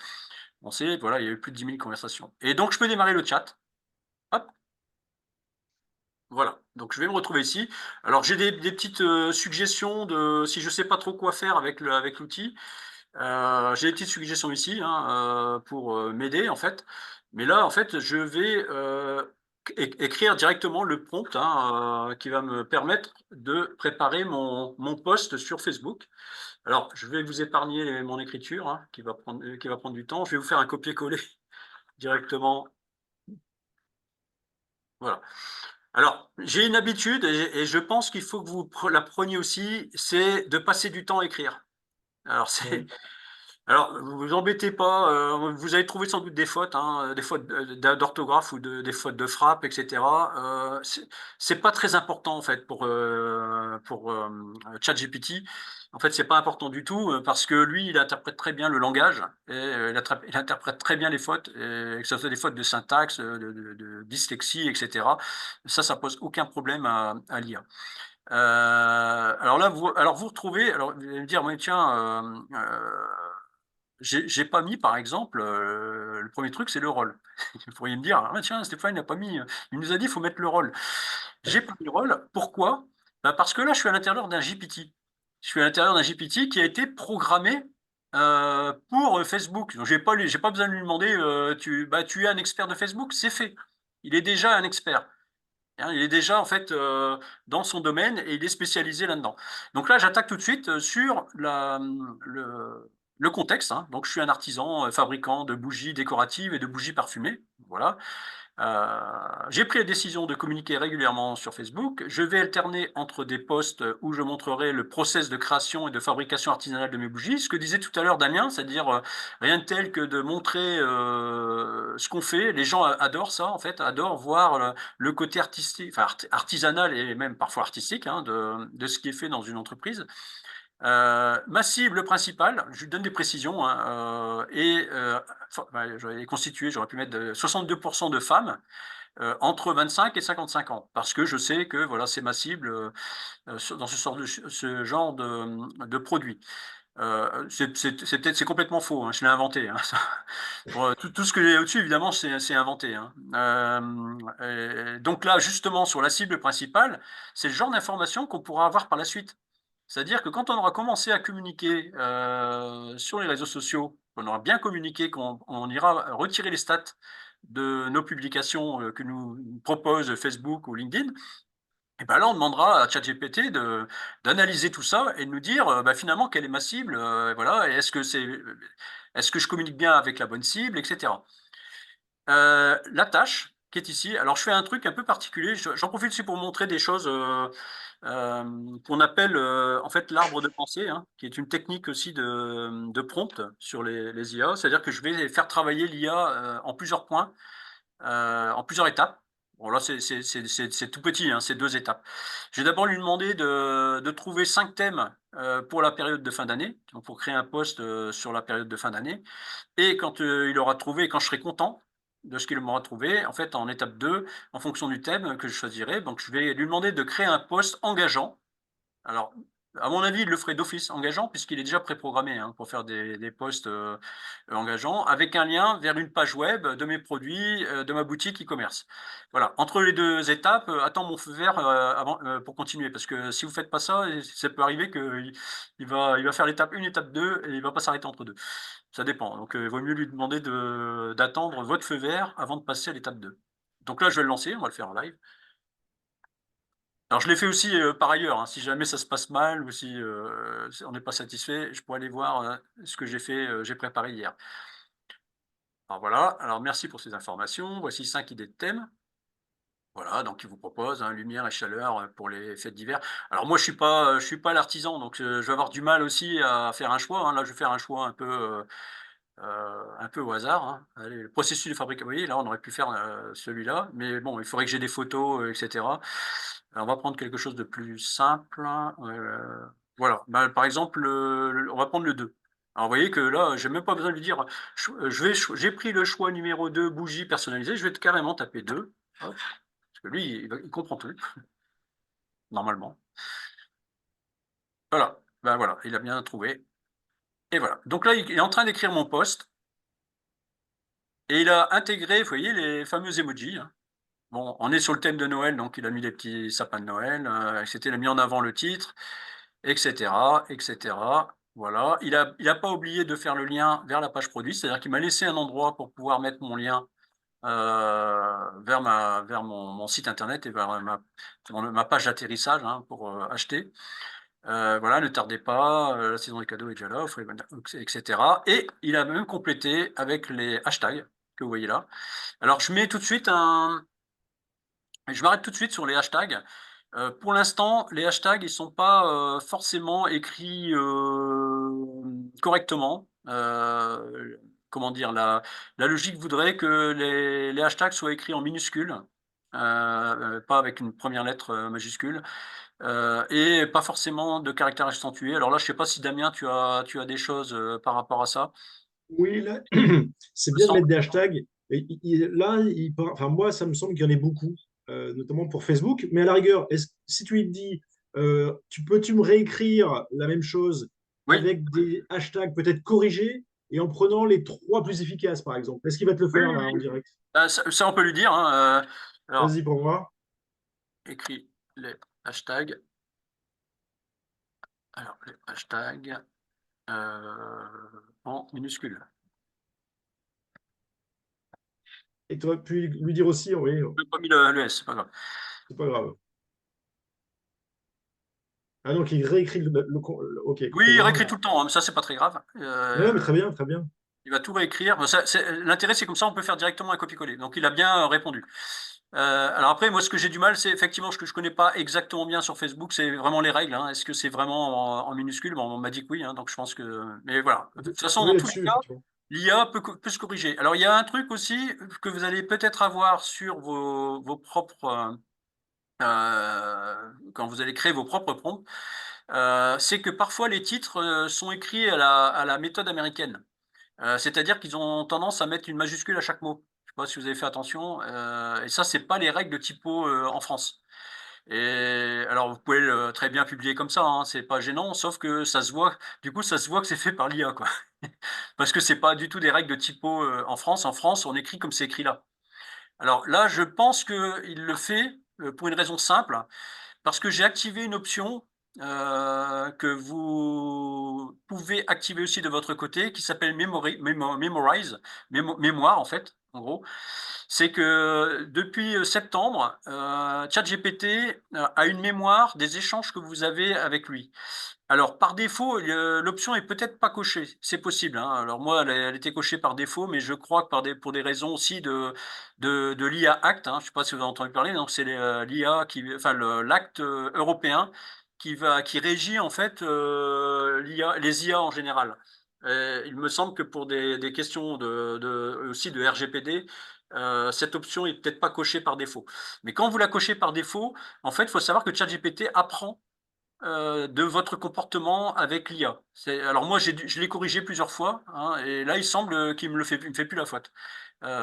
On sait, voilà, il y a eu plus de 10 000 conversations. Et donc je peux démarrer le chat. Hop, voilà. Donc je vais me retrouver ici. Alors j'ai des petites suggestions de si je sais pas trop quoi faire avec l'outil. J'ai des petites suggestions ici hein, pour m'aider en fait. Mais là, en fait, je vais écrire directement le prompt hein, qui va me permettre de préparer mon post sur Facebook. Alors, je vais vous épargner mon écriture hein, qui va prendre du temps. Je vais vous faire un copier-coller directement. Voilà. Alors, j'ai une habitude et je pense qu'il faut que vous la preniez aussi, c'est de passer du temps à écrire. Alors, c'est Oui. Alors, vous vous embêtez pas, vous avez trouvé sans doute des fautes, hein, des fautes d'orthographe ou des fautes de frappe, etc. C'est pas très important en fait pour ChatGPT. En fait, c'est pas important du tout parce que lui, il interprète très bien le langage et il interprète très bien les fautes, et que ce soit des fautes de syntaxe, de dyslexie, etc. Ça pose aucun problème à l'IA. Alors là, alors vous retrouvez, alors vous allez me dire, mais tiens, j'ai pas mis, par exemple, le premier truc, c'est le rôle. Vous pourriez me dire: «Ah bah tiens, Stéphane n'a pas mis, il nous a dit: il faut mettre le rôle». J'ai pas mis le rôle, pourquoi? Bah, parce que là, je suis à l'intérieur d'un GPT. Je suis à l'intérieur d'un GPT qui a été programmé, pour, Facebook. Donc j'ai pas besoin de lui demander, «Tu es un expert de Facebook?» C'est fait. Il est déjà un expert. Hein, il est déjà en fait, dans son domaine et il est spécialisé là-dedans. Donc là, j'attaque tout de suite, sur le contexte, hein. Donc je suis un artisan, fabricant de bougies décoratives et de bougies parfumées, voilà. J'ai pris la décision de communiquer régulièrement sur Facebook. Je vais alterner entre des posts où je montrerai le process de création et de fabrication artisanale de mes bougies. Ce que disait tout à l'heure Damien, c'est-à-dire rien de tel que de montrer ce qu'on fait. Les gens adorent ça, en fait, adorent voir le côté artistique, enfin artisanal et même parfois artistique hein, de ce qui est fait dans une entreprise. Ma cible principale, je lui donne des précisions, hein, est constituée, j'aurais pu mettre de 62% de femmes entre 25 et 55 ans, parce que je sais que voilà, c'est ma cible dans ce genre de produit. C'est complètement faux, hein, je l'ai inventé. Hein, ça. Bon, tout ce que j'ai au-dessus, évidemment, c'est inventé. Hein. Donc là, justement, sur la cible principale, c'est le genre d'information qu'on pourra avoir par la suite. C'est-à-dire que quand on aura commencé à communiquer sur les réseaux sociaux, qu'on aura bien communiqué, qu'on ira retirer les stats de nos publications que nous propose Facebook ou LinkedIn, et ben là, on demandera à ChatGPT d'analyser tout ça et de nous dire bah, finalement quelle est ma cible, voilà, et est-ce que je communique bien avec la bonne cible, etc. La tâche qui est ici, alors je fais un truc un peu particulier, j'en profite aussi pour montrer des choses qu'on appelle en fait l'arbre de pensée, hein, qui est une technique aussi de prompt sur les IA, c'est-à-dire que je vais faire travailler l'IA en plusieurs points, en plusieurs étapes. Bon là c'est tout petit, hein, c'est 2 étapes. Je vais d'abord lui demander de trouver 5 thèmes pour la période de fin d'année, donc pour créer un post sur la période de fin d'année. Et quand il aura trouvé, quand je serai content de ce qu'il m'aura trouvé, en fait, en étape 2, en fonction du thème que je choisirai, donc je vais lui demander de créer un post engageant. Alors, à mon avis, il le ferait d'office engageant, puisqu'il est déjà préprogrammé hein, pour faire des posts engageants, avec un lien vers une page web de mes produits, de ma boutique e-commerce. Voilà. Entre les 2 étapes, attends mon feu vert pour continuer, parce que si vous ne faites pas ça, ça peut arriver qu'il il va faire l'étape 1, étape 2, et il ne va pas s'arrêter entre deux. Ça dépend. Donc, il vaut mieux lui demander d'attendre votre feu vert avant de passer à l'étape 2. Donc là, je vais le lancer, on va le faire en live. Alors je l'ai fait aussi, par ailleurs, hein, si jamais ça se passe mal ou si, on n'est pas satisfait, je pourrais aller voir, ce que j'ai préparé hier. Alors voilà, alors merci pour ces informations. Voici 5 idées de thèmes. Voilà, donc il vous propose, hein, lumière et chaleur, pour les fêtes d'hiver. Alors moi je suis pas l'artisan, donc je vais avoir du mal aussi à faire un choix, hein. Là, je vais faire un choix un peu au hasard, hein. Allez, le processus de fabrication, vous voyez, là, on aurait pu faire, celui-là, mais bon, il faudrait que j'ai des photos, et cetera. Alors, on va prendre quelque chose de plus simple, hein, voilà, bah, par exemple, on va prendre le 2. Alors, vous voyez que là, j'ai même pas besoin de lui dire, j'ai pris le choix numéro 2, bougie personnalisée, je vais carrément taper 2, hop, parce que lui, il comprend tout, normalement. Voilà, ben voilà, il a bien trouvé et voilà. Donc là, il est en train d'écrire mon post et il a intégré, vous voyez, les fameux emojis, hein. Bon, on est sur le thème de Noël, donc il a mis les petits sapins de Noël, etc. Il a mis en avant le titre, etc., etc. Voilà. Il a pas oublié de faire le lien vers la page produit, c'est-à-dire qu'il m'a laissé un endroit pour pouvoir mettre mon lien vers mon site internet et vers ma page d'atterrissage hein, pour acheter. Voilà, ne tardez pas, la saison des cadeaux est déjà là, offrez, etc. Et il a même complété avec les hashtags que vous voyez là. Alors, je m'arrête tout de suite sur les hashtags. Pour l'instant, les hashtags, ils sont pas forcément écrits correctement. comment dire, la logique voudrait que les hashtags soient écrits en minuscules, pas avec une première lettre majuscule, et pas forcément de caractères accentués. Alors là, je sais pas si Damien, tu as des choses par rapport à ça. Oui, là, c'est Me bien de semble. mettre des hashtags. Et, enfin, moi, ça me semble qu'il y en ait beaucoup, notamment pour Facebook. Mais à la rigueur, si tu lui dis, peux-tu me réécrire la même chose Oui, avec des hashtags peut-être corrigés et en prenant les trois plus efficaces, par exemple? Est-ce qu'il va te le oui, faire oui, là en oui. direct? Ça, on peut lui dire, hein. Alors, Vas-y pour moi. écris les hashtags. Alors, les hashtags en minuscules. Et tu aurais pu lui dire aussi, oui, Je n'ai pas mis le S, c'est pas grave. c'est pas grave. Ah donc il réécrit ok, Oui, il convainc. réécrit tout le temps, hein, mais ça, c'est pas très grave. Ouais, mais très bien, très bien. Il va tout réécrire. L'intérêt, c'est comme ça, on peut faire directement un copier-coller. Donc, il a bien répondu. Alors après, moi, ce que j'ai du mal, c'est effectivement ce que je connais pas exactement bien sur Facebook, c'est vraiment les règles, hein. Est-ce que c'est vraiment en minuscule? Bon, on m'a dit que oui, hein, donc je pense que. Mais voilà. De toute façon, Oui, dans tous les là-dessus, cas, effectivement. l'IA peut se corriger. Alors, il y a un truc aussi que vous allez peut-être avoir sur vos propres. Quand vous allez créer vos propres prompts, c'est que parfois les titres sont écrits à la méthode américaine. C'est-à-dire qu'ils ont tendance à mettre une majuscule à chaque mot. Je ne sais pas si vous avez fait attention. Et ça, c'est pas les règles de typo en France. Et alors, vous pouvez très bien publier comme ça, hein, c'est pas gênant, sauf que ça se voit. Du coup, ça se voit que c'est fait par l'IA, quoi. Parce que c'est pas du tout des règles de typo en France. En France, on écrit comme c'est écrit là. Alors là, je pense qu'il le fait pour une raison simple, parce que j'ai activé une option que vous pouvez activer aussi de votre côté, qui s'appelle Memorize, mémoire en fait, en gros. C'est que depuis septembre, ChatGPT a une mémoire des échanges que vous avez avec lui. Alors, par défaut, l'option est peut-être pas cochée. C'est possible, hein. Alors moi, elle était cochée par défaut, mais je crois que pour des raisons aussi de l'IA Act, hein, je ne sais pas si vous avez entendu parler, donc c'est l'IA enfin l'acte européen qui régit en fait les IA en général. Il me semble que pour des questions aussi de RGPD, cette option est peut-être pas cochée par défaut. Mais quand vous la cochez par défaut, en fait, il faut savoir que ChatGPT apprend de votre comportement avec l'IA. Alors moi, je l'ai corrigé plusieurs fois, hein, et là, il semble qu'il il me fait plus la faute.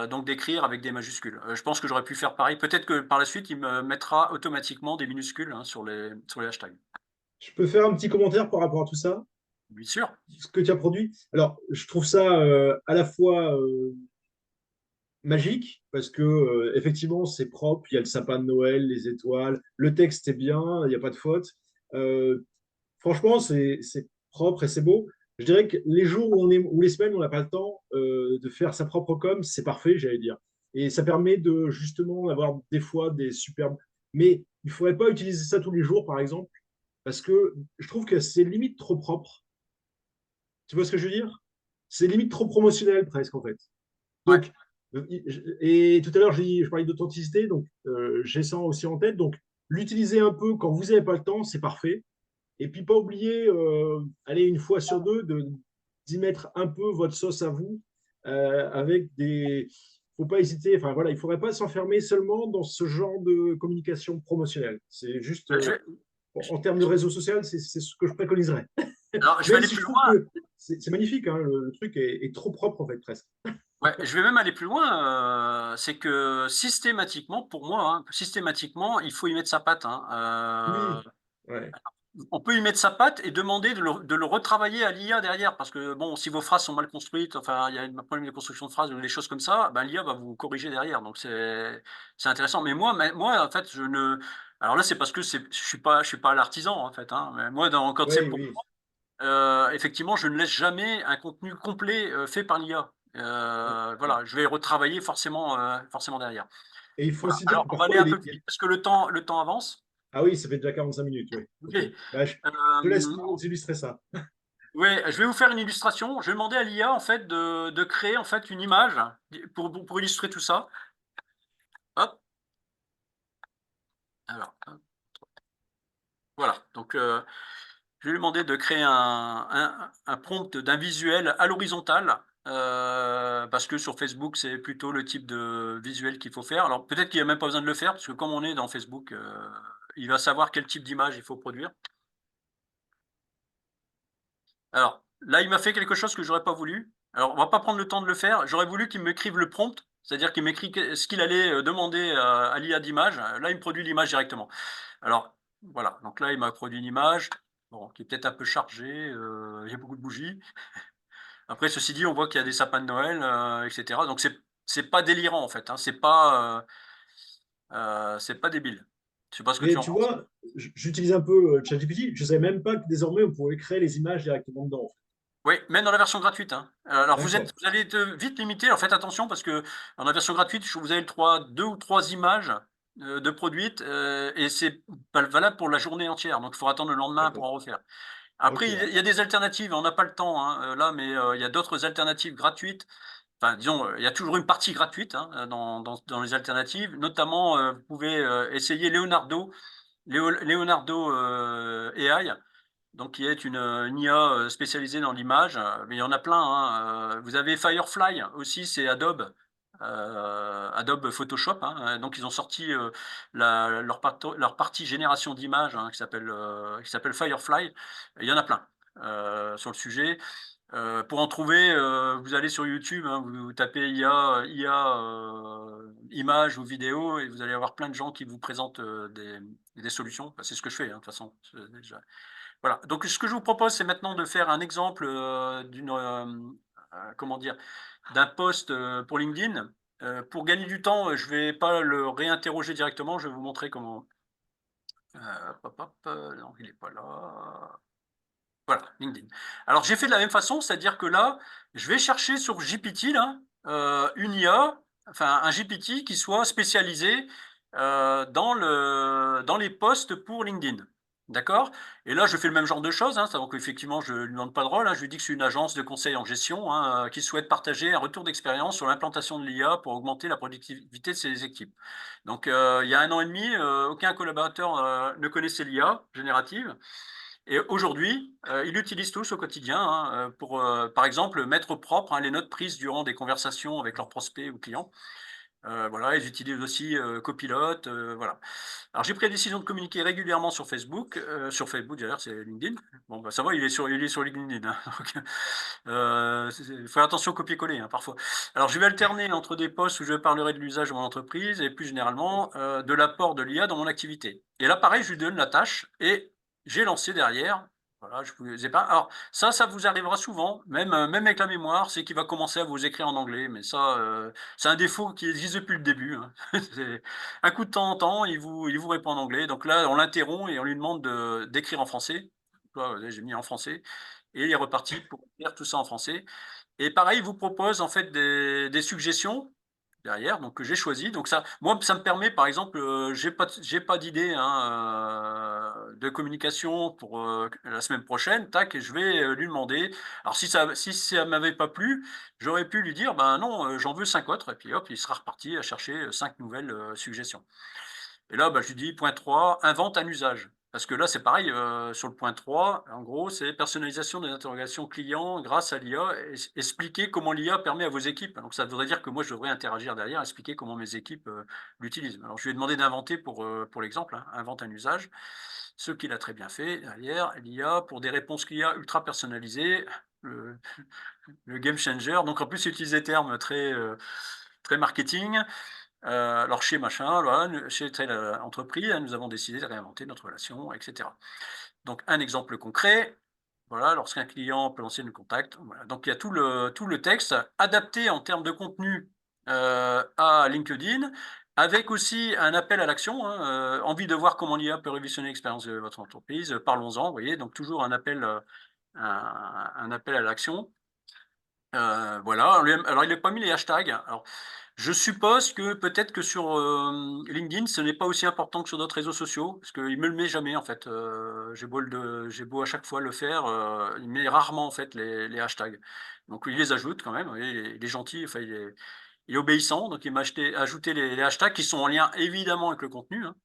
Donc d'écrire avec des majuscules. Je pense que j'aurais pu faire pareil. Peut-être que par la suite, il me mettra automatiquement des minuscules hein, sur les hashtags. Je peux faire un petit commentaire par rapport à tout ça, Bien sûr. ce que tu as produit. Alors, je trouve ça à la fois magique, parce que effectivement, c'est propre, il y a le sapin de Noël, les étoiles, le texte est bien, il n'y a pas de faute. Euh, Franchement, c'est propre et c'est beau. Je dirais que les jours ou les semaines où on n'a pas le temps de faire sa propre com, c'est parfait, j'allais dire. Et ça permet de justement avoir des fois des superbes. Mais il ne faudrait pas utiliser ça tous les jours, par exemple, parce que je trouve que c'est limite trop propre. Tu vois ce que je veux dire? C'est limite trop promotionnel presque, en fait. Ouais. Donc, et tout à l'heure, je parlais d'authenticité, donc j'ai ça aussi en tête. Donc, l'utiliser un peu quand vous n'avez pas le temps, c'est parfait. Et puis, pas oublier, allez, une fois sur deux, d'y mettre un peu votre sauce à vous, avec des. Faut pas hésiter. Enfin, voilà, il ne faudrait pas s'enfermer seulement dans ce genre de communication promotionnelle. C'est juste, Je vais, en termes de réseau social, c'est ce que je préconiserais. alors, je vais Même aller si je plus trouve loin. que c'est magnifique, hein, le truc est trop propre, en fait, presque. Ouais, je vais même aller plus loin. C'est que systématiquement, pour moi, hein, systématiquement, il faut y mettre sa patte, hein. Oui, ouais, On peut y mettre sa patte et demander de le retravailler à l'IA derrière, parce que bon, si vos phrases sont mal construites, enfin, il y a un problème de construction de phrases ou des choses comme ça, ben, l'IA va vous corriger derrière. Donc c'est intéressant. Mais moi, en fait, je ne. Alors là, c'est parce que je suis pas l'artisan en fait, hein. Mais moi, quand c'est oui, pour oui. effectivement, je ne laisse jamais un contenu complet fait par l'IA. Voilà, je vais retravailler forcément derrière. Et il faut Voilà. aussi dire Alors, que on va parfois, aller un peu plus vite parce que le temps avance. ah oui, ça fait déjà 45 minutes, oui. Ok. Ok. Bah, je te laisse Euh, nous illustrer ça. Ouais, je vais vous faire une illustration. Je vais demander à l'IA en fait de créer en fait une image pour illustrer tout ça. Hop, alors, hop, voilà. Donc Je vais lui demander de créer un prompt d'un visuel à l'horizontale, parce que sur Facebook, c'est plutôt le type de visuel qu'il faut faire. Alors peut-être qu'il n'y a même pas besoin de le faire, parce que comme on est dans Facebook, il va savoir quel type d'image il faut produire. Alors là, il m'a fait quelque chose que j'aurais pas voulu. Alors on va pas prendre le temps de le faire. J'aurais voulu qu'il m'écrive le prompt, c'est-à-dire qu'il m'écrit ce qu'il allait demander à l'IA d'image. Là, il me produit l'image directement. Alors voilà, donc là, il m'a produit une image, bon, qui est peut-être un peu chargée, il y a beaucoup de bougies. Après, ceci dit, on voit qu'il y a des sapins de Noël, etc. Donc c'est pas délirant en fait, hein. C'est pas débile. Je sais pas ce que tu Mais en tu penses. vois, j'utilise un peu ChatGPT. Je ne savais même pas que désormais, on pouvait créer les images directement dedans, en Oui, même dans la version gratuite, hein. Alors fait. D'accord. vous allez être vite limité. Alors faites attention parce que dans la version gratuite, vous avez deux ou trois images de produites et c'est pas valable pour la journée entière. Donc il faut attendre le lendemain pour D'accord. en refaire. Ok. Après, il y a des alternatives. On n'a pas le temps hein, là, mais il y a d'autres alternatives gratuites. Enfin, disons, il y a toujours une partie gratuite hein, dans les alternatives. Notamment, vous pouvez essayer Leonardo AI, donc qui est une IA spécialisée dans l'image. Mais il y en a plein, hein. Vous avez Firefly aussi, c'est Adobe. Adobe Photoshop. Hein. Donc ils ont sorti leur partie génération d'images hein, qui s'appelle Firefly. Il y en a plein sur le sujet. Pour en trouver, vous allez sur YouTube, hein, vous tapez IA images ou vidéos et vous allez avoir plein de gens qui vous présentent des solutions. Enfin, c'est ce que je fais, hein, de toute façon. Voilà. Donc, ce que je vous propose, c'est maintenant de faire un exemple comment dire, d'un post pour LinkedIn. Pour gagner du temps, je ne vais pas le réinterroger directement. Je vais vous montrer comment. Non, il n'est pas là. Voilà, LinkedIn. Alors j'ai fait de la même façon, c'est-à-dire que là, je vais chercher sur GPT là, une IA, enfin un GPT qui soit spécialisé dans les posts pour LinkedIn. D'accord? Et là, je fais le même genre de choses, hein, donc effectivement, je ne lui demande pas de rôle, hein, je lui dis que c'est une agence de conseil en gestion hein, qui souhaite partager un retour d'expérience sur l'implantation de l'IA pour augmenter la productivité de ses équipes. Donc, il y a un an et demi, aucun collaborateur ne connaissait l'IA générative. Et aujourd'hui, ils l'utilisent tous au quotidien hein, pour, par exemple, mettre propre hein, les notes prises durant des conversations avec leurs prospects ou clients. Voilà, ils utilisent aussi Copilot. Voilà. Alors, j'ai pris la décision de communiquer régulièrement sur Facebook d'ailleurs, c'est LinkedIn. Bon, bah, ça va, il est sur LinkedIn. Hein, donc, il faut faire attention au copier-coller hein, parfois. Alors, je vais alterner entre des posts où je parlerai de l'usage de mon entreprise et plus généralement de l'apport de l'IA dans mon activité. Et là, pareil, je lui donne la tâche et j'ai lancé derrière. Voilà, je vous ai pas. Alors, ça vous arrivera souvent, même avec la mémoire, c'est qu'il va commencer à vous écrire en anglais. Mais ça, c'est un défaut qui existe depuis le début. Hein. Un coup de temps en temps, il vous répond en anglais. Donc là, on l'interrompt et on lui demande d'écrire en français. Là, j'ai mis en français. Et il est reparti pour faire tout ça en français. Et pareil, il vous propose en fait des suggestions derrière, donc que j'ai choisi. Donc ça, moi, ça me permet, par exemple, j'ai pas d'idée hein, de communication pour la semaine prochaine. Tac, et je vais lui demander. Alors si ça m'avait pas plu, j'aurais pu lui dire, ben non, j'en veux cinq autres. Et puis hop, il sera reparti à chercher cinq nouvelles suggestions. Et là, bah, je lui dis, point 3, invente un usage. Parce que là, c'est pareil, sur le point 3, en gros, c'est personnalisation des interrogations clients grâce à l'IA, expliquer comment l'IA permet à vos équipes. Donc, ça voudrait dire que moi, je devrais interagir derrière, expliquer comment mes équipes l'utilisent. Alors, je lui ai demandé d'inventer pour l'exemple, hein, invente un usage, ce qu'il a très bien fait derrière, l'IA pour des réponses clients ultra personnalisées, le, le game changer. Donc, en plus, il utilise des termes très marketing. Alors chez machin, voilà, chez telle entreprise, nous avons décidé de réinventer notre relation, etc. Donc un exemple concret, voilà, lorsqu'un client peut lancer le contact, voilà. Donc il y a tout le texte adapté en termes de contenu à LinkedIn, avec aussi un appel à l'action, hein, envie de voir comment l'IA peut révolutionner l'expérience de votre entreprise, parlons-en, vous voyez, donc toujours un appel à l'action. Voilà, alors il n'a pas mis les hashtags. Alors, je suppose que peut-être que sur LinkedIn, ce n'est pas aussi important que sur d'autres réseaux sociaux, parce qu'il ne me le met jamais en fait. J'ai beau à chaque fois le faire, il met rarement en fait les hashtags. Donc il les ajoute quand même, vous voyez, il est gentil, enfin, il est obéissant, donc il m'a ajouté les hashtags qui sont en lien évidemment avec le contenu. Hein.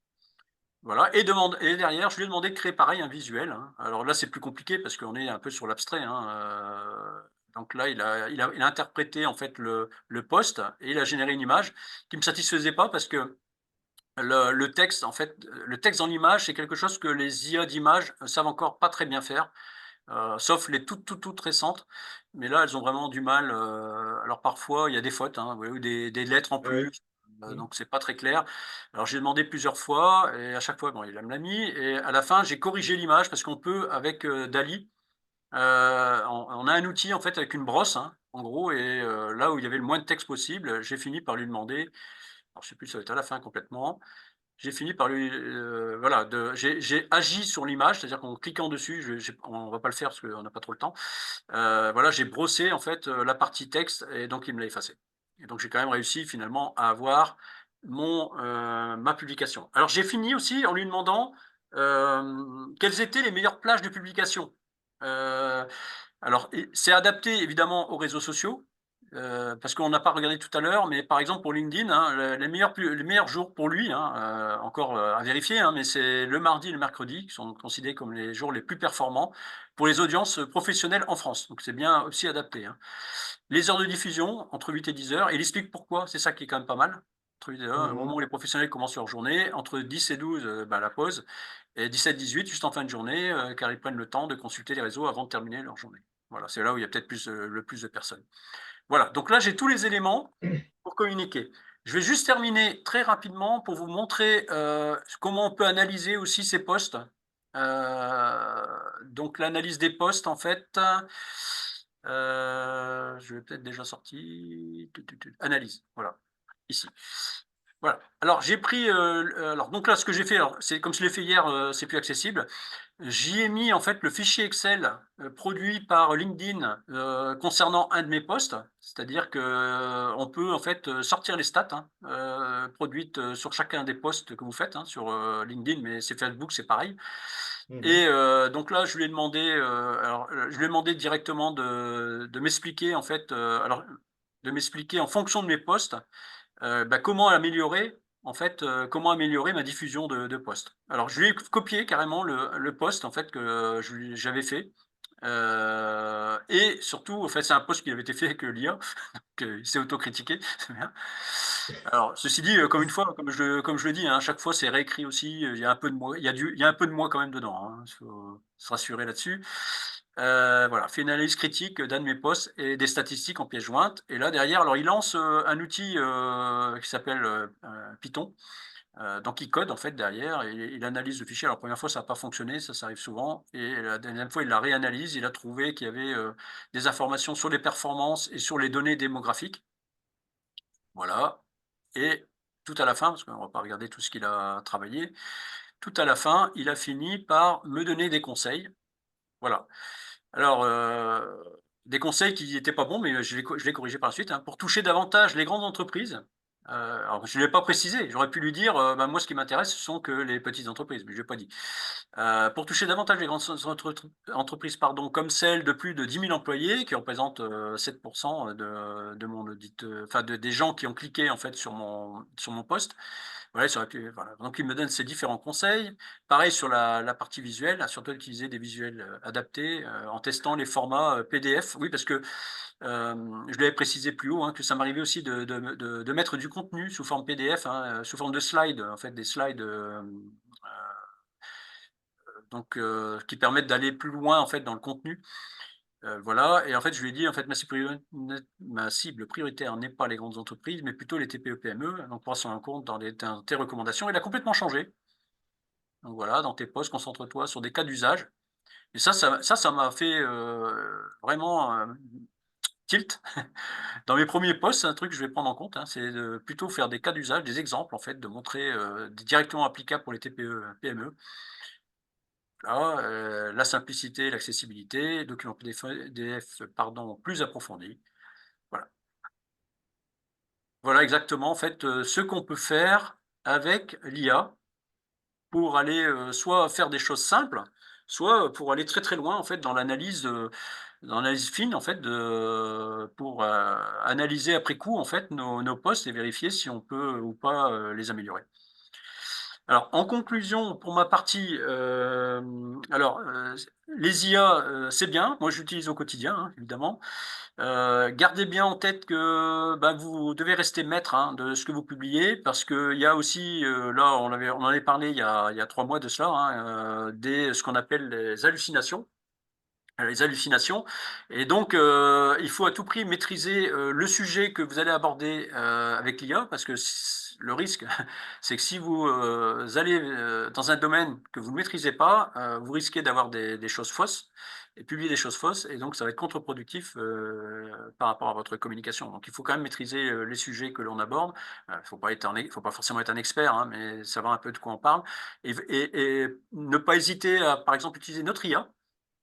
Voilà, et derrière, je lui ai demandé de créer pareil un visuel, hein. Alors là, c'est plus compliqué parce qu'on est un peu sur l'abstrait, hein, donc là, il a interprété en fait le post et il a généré une image qui me satisfaisait pas parce que le texte en fait, le texte dans l'image, c'est quelque chose que les IA d'images savent encore pas très bien faire. Sauf les toutes récentes. Mais là, elles ont vraiment du mal, alors parfois, il y a des fautes, hein, oui, ou des lettres en Ah ouais. plus, Mm. donc c'est pas très clair. Alors j'ai demandé plusieurs fois et à chaque fois, bon, il me l'a mis et à la fin, j'ai corrigé l'image parce qu'on peut avec, DALL-E, on a un outil en fait avec une brosse, hein, en gros et là où il y avait le moins de texte possible, j'ai fini par lui demander, alors je sais plus, ça va être à la fin complètement, j'ai fini par lui, voilà, j'ai agi sur l'image, c'est-à-dire qu'en cliquant dessus, on va pas le faire parce qu'on n'a pas trop le temps. Voilà, j'ai brossé en fait, la partie texte et donc il me l'a effacé. Et donc j'ai quand même réussi finalement à avoir ma publication. Alors j'ai fini aussi en lui demandant, quelles étaient les meilleures plages de publication. Heu, alors et c'est adapté évidemment aux réseaux sociaux, parce qu'on n'a pas regardé tout à l'heure, mais par exemple pour LinkedIn, hein, les meilleurs jours pour lui, hein, encore, à vérifier, hein, mais c'est le mardi et le mercredi qui sont considérés comme les jours les plus performants pour les audiences professionnelles en France. Donc c'est bien aussi adapté, hein. Les heures de diffusion, entre 8 et 10 heures, et il explique pourquoi, c'est ça qui est quand même pas mal. Entre 8 et 10 heures, au moment Mhm. où les professionnels commencent leur journée, entre 10 et 12, bah, la pause, et 17-18, juste en fin de journée, car ils prennent le temps de consulter les réseaux avant de terminer leur journée. Voilà, c'est là où il y a peut-être le plus de personnes. Voilà, donc là j'ai tous les éléments pour communiquer. Je vais juste terminer très rapidement pour vous montrer, comment on peut analyser aussi ces posts. Donc l'analyse des posts en fait, je l'ai peut-être déjà sorti. Analyse, voilà, ici. Voilà. Alors j'ai pris, alors donc là ce que j'ai fait, alors c'est comme je l'ai fait hier, c'est plus accessible. J'y ai mis en fait le fichier Excel, produit par LinkedIn, concernant un de mes posts. C'est-à-dire que, on peut en fait, sortir les stats, hein, produites, sur chacun des posts que vous faites, hein, sur, LinkedIn, mais c'est Facebook, c'est pareil. Mhm. Et donc là, je lui ai demandé, je lui ai demandé directement de m'expliquer en fait, de m'expliquer en fonction de mes posts, bah, comment améliorer ma diffusion de posts. Alors je lui ai copié carrément le post en fait que j'avais fait, et surtout, en fait, c'est un post qui avait été fait avec, l'IA, donc il s'est autocritiqué, c'est bien. Alors ceci dit, comme je le dis, hein, à chaque fois c'est réécrit aussi, il y a un peu de moi il y a un peu de moi quand même dedans, hein, il faut se rassurer là-dessus. Voilà, fait une analyse critique d'un de mes posts et des statistiques en pièce jointe et là derrière, alors il lance, un outil, qui s'appelle, Python, donc il code en fait derrière et il analyse le fichier. Alors la première fois ça n'a pas fonctionné, ça arrive souvent et la deuxième fois il la réanalyse, il a trouvé qu'il y avait, des informations sur les performances et sur les données démographiques. Voilà, et tout à la fin, parce qu'on va pas regarder tout ce qu'il a travaillé, tout à la fin, il a fini par me donner des conseils. Voilà. Alors, des conseils qui étaient pas bons, mais je l'ai corrigé par la suite, hein. Pour toucher davantage les grandes entreprises, alors je ne l'ai pas précisé, j'aurais pu lui dire, bah, moi ce qui m'intéresse ce sont que les petites entreprises, mais je l'ai pas dit. Pour toucher davantage les grandes entreprises, pardon, comme celles de plus de 10 000 employés qui représentent, 7 de mon audit, enfin des gens qui ont cliqué en fait sur mon post. Ouais, ça aurait pu voilà, donc il me donne ses différents conseils. Pareil sur la partie visuelle, à surtout utiliser des visuels, adaptés, en testant les formats, PDF. Oui, parce que, je l'avais précisé plus haut, hein, que ça m'arrivait aussi de mettre du contenu sous forme PDF, hein, sous forme de slides, en fait, des slides, donc qui permettent d'aller plus loin, en fait, dans le contenu. Voilà et en fait, je lui ai dit: «En fait, ma cible prioritaire n'est pas les grandes entreprises, mais plutôt les TPE-PME, donc prends ça en compte dans tes recommandations». Il a complètement changé. Donc voilà, dans tes posts, concentre-toi sur des cas d'usage et ça m'a fait, vraiment, tilt. Dans mes premiers posts, c'est un truc que je vais prendre en compte, hein, c'est de plutôt faire des cas d'usage, des exemples en fait, de montrer, directement applicables pour les TPE-PME. Là, la simplicité, l'accessibilité, document PDF, pardon, plus approfondi. Voilà. Voilà exactement en fait, ce qu'on peut faire avec l'IA pour aller, soit faire des choses simples, soit, pour aller très, très loin en fait dans l'analyse fine en fait pour, analyser après coup en fait nos posts et vérifier si on peut ou pas, les améliorer. Alors, en conclusion, pour ma partie, les IA, c'est bien. Moi, j'utilise au quotidien, hein, évidemment. Gardez bien en tête que bah, vous devez rester maître hein, de ce que vous publiez, parce qu'il y a aussi, là, on en avait parlé il y a 3 mois de cela, hein, ce qu'on appelle les hallucinations. Les hallucinations. Et donc, il faut à tout prix maîtriser le sujet que vous allez aborder avec l'IA, parce que le risque, c'est que si vous allez dans un domaine que vous ne maîtrisez pas, vous risquez d'avoir des choses fausses et publier des choses fausses, et donc ça va être contre-productif par rapport à votre communication. Donc, il faut quand même maîtriser les sujets que l'on aborde. Il faut pas forcément être un expert, hein, mais savoir un peu de quoi on parle, et ne pas hésiter à, par exemple, utiliser notre IA.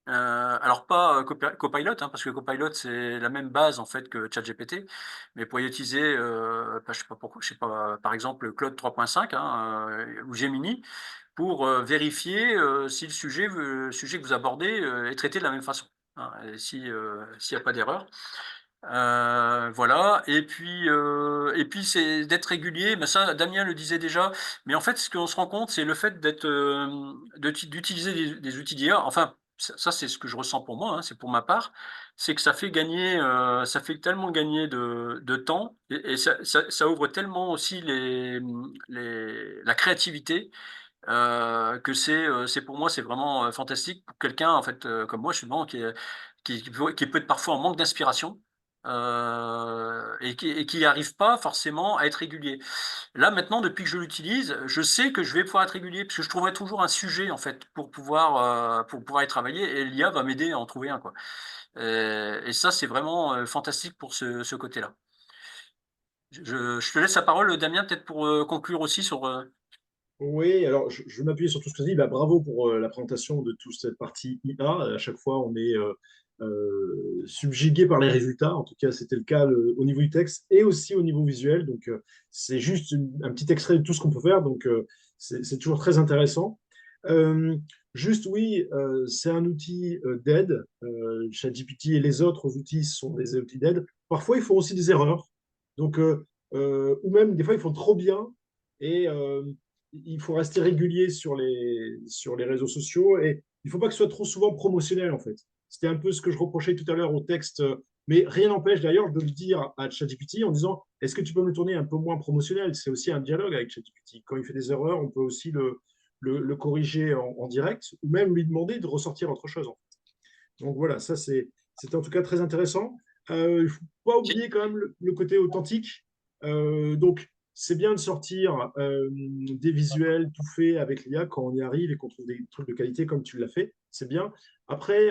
Alors pas Copilot, hein, parce que Copilot c'est la même base en fait que ChatGPT, mais pour y utiliser, je sais pas pourquoi, je sais pas, par exemple Claude 3.5 hein, ou Gemini, pour vérifier si le sujet que vous abordez est traité de la même façon, hein, et si s'il n'y a pas d'erreur. Voilà, et puis c'est d'être régulier. Mais ça, Damien le disait déjà. Mais en fait, ce qu'on se rend compte, c'est le fait d'utiliser des outils d'IA. Enfin, ça, c'est ce que je ressens pour moi, hein, c'est pour ma part, c'est que ça fait tellement gagner de temps, et ça ouvre tellement aussi la créativité, c'est pour moi, c'est vraiment fantastique pour quelqu'un en fait comme moi, je suis vraiment qui peut être parfois en manque d'inspiration, et qui n'arrive pas forcément à être régulier. Là, maintenant, depuis que je l'utilise, je sais que je vais pouvoir être régulier, parce que je trouverai toujours un sujet, en fait, pour pouvoir y travailler, et l'IA va m'aider à en trouver un, quoi. Et ça, c'est vraiment fantastique pour ce côté-là. Je te laisse la parole, Damien, peut-être pour conclure aussi sur. Oui, alors je vais m'appuyer sur tout ce que tu as dit. Bah, bravo pour la présentation de toute cette partie IA. À chaque fois, on est subjugué par les résultats. En tout cas, c'était le cas au niveau du texte et aussi au niveau visuel. Donc, c'est juste un petit extrait de tout ce qu'on peut faire. Donc, c'est toujours très intéressant. Euh, Juste, oui, c'est un outil d'aide. ChatGPT et les autres outils sont des outils d'aide. Parfois, ils font aussi des erreurs. Donc, ou même, des fois, ils font trop bien. Et il faut rester régulier sur les réseaux sociaux et il ne faut pas que ce soit trop souvent promotionnel en fait. C'était un peu ce que je reprochais tout à l'heure au texte, mais rien n'empêche d'ailleurs de le dire à ChatGPT en disant est-ce que tu peux me le tourner un peu moins promotionnel. C'est aussi un dialogue avec ChatGPT. Quand il fait des erreurs, on peut aussi le corriger en direct ou même lui demander de ressortir autre chose. En fait. Donc voilà, ça c'est en tout cas très intéressant. Il ne faut pas oublier quand même le côté authentique. Donc c'est bien de sortir des visuels tout faits avec l'IA quand on y arrive et qu'on trouve des trucs de qualité comme tu l'as fait. C'est bien. Après,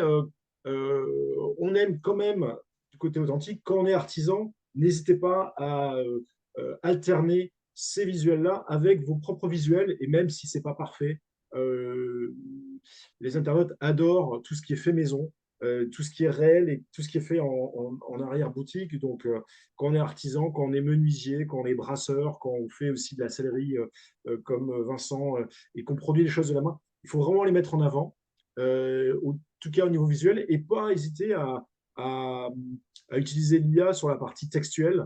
on aime quand même du côté authentique. Quand on est artisan, n'hésitez pas à alterner ces visuels-là avec vos propres visuels. Et même si ce n'est pas parfait, euh, les internautes adorent tout ce qui est fait maison. Tout ce qui est réel et tout ce qui est fait en arrière-boutique. Donc, quand on est artisan, quand on est menuisier, quand on est brasseur, quand on fait aussi de la sellerie comme Vincent et qu'on produit les choses de la main, il faut vraiment les mettre en avant, en tout cas au niveau visuel, et pas hésiter à, à utiliser l'IA sur la partie textuelle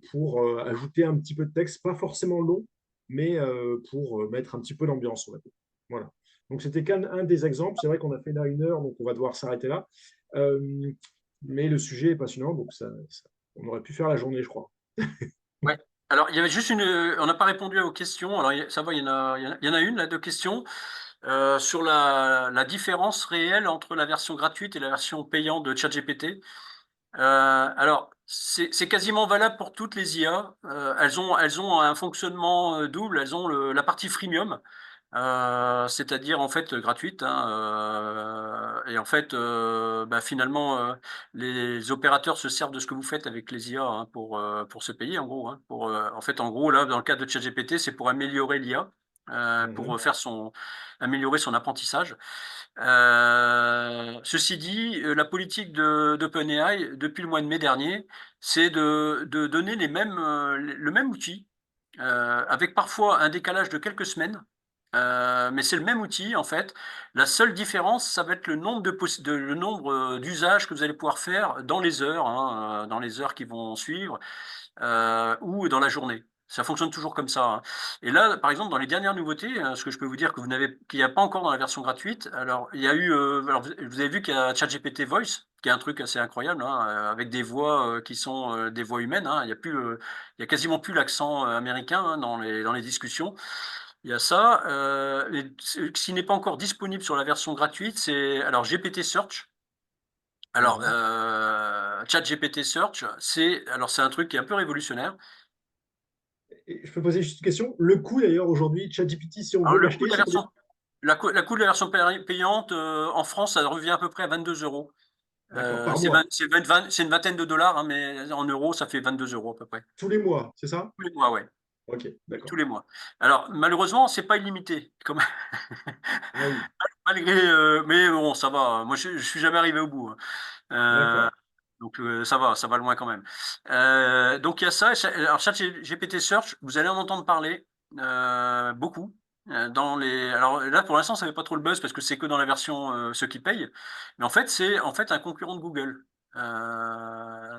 pour ajouter un petit peu de texte, pas forcément long, mais pour mettre un petit peu d'ambiance, on va dire. Voilà. Donc, c'était qu'un des exemples. C'est vrai qu'on a fait là 1 heure, donc on va devoir s'arrêter là. Euh, mais le sujet est passionnant, donc on aurait pu faire la journée, je crois. Ouais. Alors, il y avait juste on n'a pas répondu à vos questions. Alors, ça va, il y en a une là de questions sur la différence réelle entre la version gratuite et la version payante de ChatGPT. Alors, c'est quasiment valable pour toutes les IA. Elles ont un fonctionnement double. Elles ont la partie freemium, c'est-à-dire en fait gratuite, hein, et en fait, bah, finalement, les opérateurs se servent de ce que vous faites avec les IA hein, pour se payer en gros. Hein, en fait, en gros, là, dans le cas de ChatGPT, c'est pour améliorer l'IA, pour Mhm. améliorer son apprentissage. Ceci dit, la politique d'OpenAI depuis le mois de mai dernier, c'est de donner le même outil, avec parfois un décalage de quelques semaines, mais c'est le même outil en fait. La seule différence, ça va être le nombre d'usages que vous allez pouvoir faire dans les heures, hein, dans les heures qui vont suivre, ou dans la journée. Ça fonctionne toujours comme ça, hein. Et là, par exemple, dans les dernières nouveautés, ce que je peux vous dire que qu'il n'y a pas encore dans la version gratuite, alors il y a eu, alors vous avez vu qu'il y a ChatGPT Voice, qui est un truc assez incroyable, hein, avec des voix, qui sont, des voix humaines, hein. Il y a quasiment plus l'accent, américain, hein, dans les discussions. Il y a ça, et ce qui n'est pas encore disponible sur la version gratuite, c'est alors GPT Search. Alors, D'accord. ChatGPT Search, c'est un truc qui est un peu révolutionnaire. Et je peux poser juste une question. Le coût d'ailleurs aujourd'hui, ChatGPT, si on Alors veut le coût de l'acheter, la c'est combien? version la coût de la version payante, en France, ça revient à peu près à 22 €. D'accord, par C'est 20 mois, c'est une vingtaine de dollars, hein, mais en euros, ça fait 22 € à peu près. tous les mois, c'est ça? Tous les mois, ouais, Ok, tous d'accord. les mois. Alors malheureusement, c'est pas illimité, comme Ah oui, malgré, mais bon, ça va, moi je suis jamais arrivé au bout, hein. Heu, d'accord. donc ça va loin quand même. Donc il y a ça, alors ChatGPT Search, vous allez en entendre parler, beaucoup, dans les alors là, pour l'instant, ça fait pas trop le buzz parce que c'est que dans la version, ceux qui payent. Mais en fait, c'est en fait un concurrent de Google.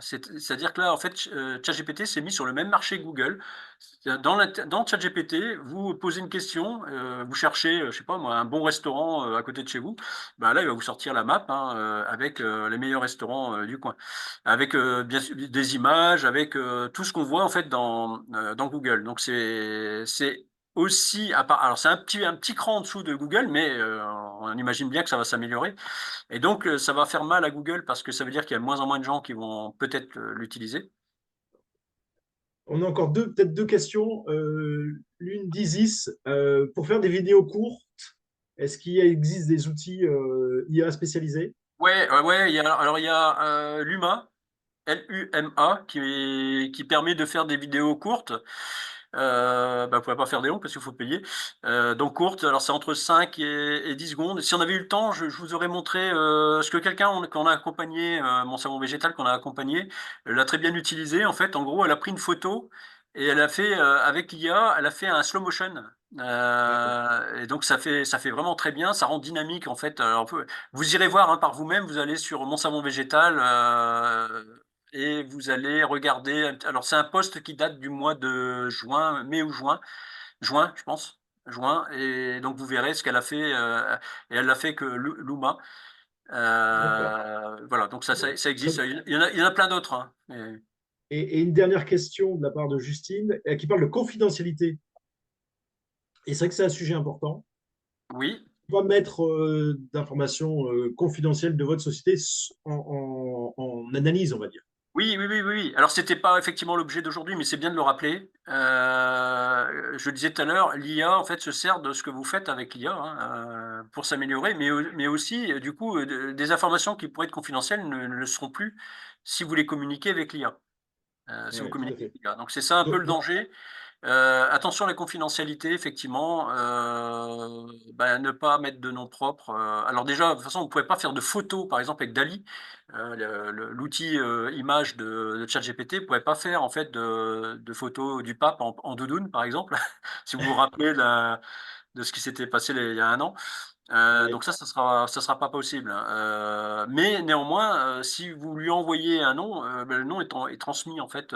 C'est-à-dire que là, en fait, ChatGPT s'est mis sur le même marché que Google. Dans ChatGPT, vous posez une question, vous cherchez, je sais pas moi, un bon restaurant, à côté de chez vous. Bah, là, il va vous sortir la map, hein, avec, les meilleurs restaurants, du coin. Avec, bien sûr des images, avec, tout ce qu'on voit en fait dans Google. Donc c'est aussi à part alors c'est un petit cran en dessous de Google, mais, on imagine bien que ça va s'améliorer et donc, ça va faire mal à Google parce que ça veut dire qu'il y a de moins en moins de gens qui vont peut-être, l'utiliser. On a encore peut-être deux questions. L'une d'Isis, pour faire des vidéos courtes, est-ce qu'il existe des outils IA spécialisés? Ouais, ouais, ouais, il y a, Luma, Luma qui permet de faire des vidéos courtes. Bah, vous pouvez pas faire des longues parce qu'il faut payer. Donc courtes, alors c'est entre 5 et 10 secondes. Si on avait eu le temps, je vous aurais montré ce que qu'on a accompagné, mon savon végétal qu'on a accompagné, l'a très bien utilisé. En fait, en gros, elle a pris une photo et elle a fait, avec l'IA, elle a fait un slow motion. D'accord, Et donc ça fait vraiment très bien, ça rend dynamique en fait. Alors, vous irez voir, hein, par vous-même, vous allez sur Mon Savon Végétal, et vous allez regarder. Alors, c'est un post qui date du mois de juin, mai ou juin, juin, je pense, juin. Et donc, vous verrez ce qu'elle a fait, et elle l'a fait que Luma. d'accord. Voilà, donc Bon, ça très existe. bien. Il y en a plein d'autres, hein. Et une dernière question de la part de Justine, qui parle de confidentialité. Et c'est vrai que c'est un sujet important. Oui. Pas mettre d'informations confidentielles de votre société en analyse, on va dire. Oui, oui, oui, oui, oui. Alors, c'était pas effectivement l'objet d'aujourd'hui, mais c'est bien de le rappeler. Je le disais tout à l'heure, l'IA, en fait, se sert de ce que vous faites avec l'IA, hein, pour s'améliorer, mais aussi, du coup, des informations qui pourraient être confidentielles ne le seront plus si vous les communiquez avec l'IA. Si vous Oui, tout communiquez à fait. avec l'IA. Donc, c'est ça un peu le Donc, danger. Attention à la confidentialité, effectivement, bah, ne pas mettre de nom propre. Alors déjà, de toute façon, vous ne pouvez pas faire de photos, par exemple, avec DALL-E, l'outil, image de ChatGPT, vous ne pouvez pas faire, en fait, de photos du pape en doudoune, par exemple, si vous vous rappelez de ce qui s'était passé il y a un an. Donc oui, ça sera pas possible, hein. Mais néanmoins, si vous lui envoyez un nom, bah, le nom est transmis en fait,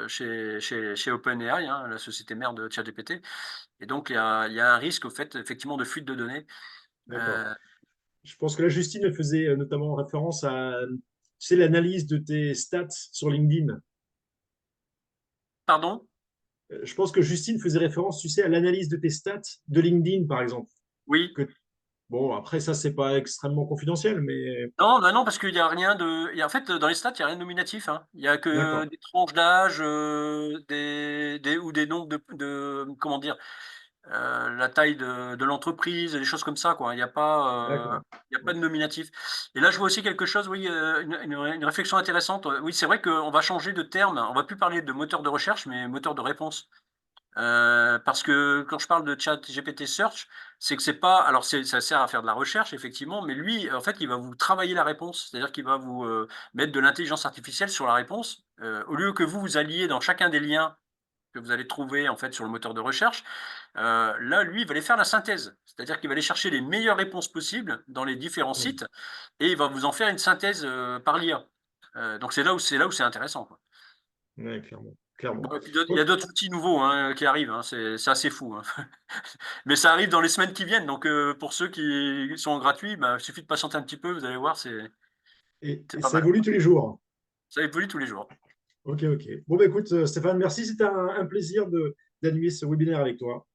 chez OpenAI, hein, la société mère de ChatGPT et donc il y a un risque au fait effectivement de fuite de données. d'accord. Heu Je pense que là, Justine faisait notamment référence à, tu sais, l'analyse de tes stats sur LinkedIn. Pardon? Je pense que Justine faisait référence, tu sais, à l'analyse de tes stats de LinkedIn, par exemple. Oui. Que, bon, après, ça, c'est pas extrêmement confidentiel, mais Non, bah, non parce qu'il y a rien de il y a en fait, dans les stats, il y a rien de nominatif, hein. Il y a que d'accord, des tranches d'âge, des nombres comment dire? La taille de l'entreprise, des choses comme ça, quoi. d'accord. Il y a pas de Ok. nominatif et là, je vois aussi quelque chose, oui, une réflexion intéressante. Oui, c'est vrai qu'on va changer de terme. On va plus parler de moteur de recherche, mais moteur de réponse. Parce que quand je parle de ChatGPT Search, c'est que c'est pas alors ça sert à faire de la recherche effectivement, mais lui, en fait, il va vous travailler la réponse. C'est-à-dire qu'il va vous, mettre de l'intelligence artificielle sur la réponse, au lieu que vous alliez dans chacun des liens que vous allez trouver, en fait, sur le moteur de recherche. Là, lui, il va aller faire la synthèse. C'est-à-dire qu'il va aller chercher les meilleures réponses possibles dans les différents Hmm. sites et il va vous en faire une synthèse, par l'IA. Donc c'est là où c'est intéressant, quoi. Ouais, clairement, clairement. Bon, et puis il y a Ok. d'autres outils nouveaux hein, qui arrivent, hein, c'est assez fou, hein. Mais ça arrive dans les semaines qui viennent, donc pour ceux qui sont gratuits, bah, il suffit de patienter un petit peu, vous allez voir, c'est Et pas ça mal. évolue tous les jours. Ça évolue tous les jours. Ok, ok. Bon, bah, écoute, Stéphane, merci. C'était un plaisir d'animer ce webinaire avec toi.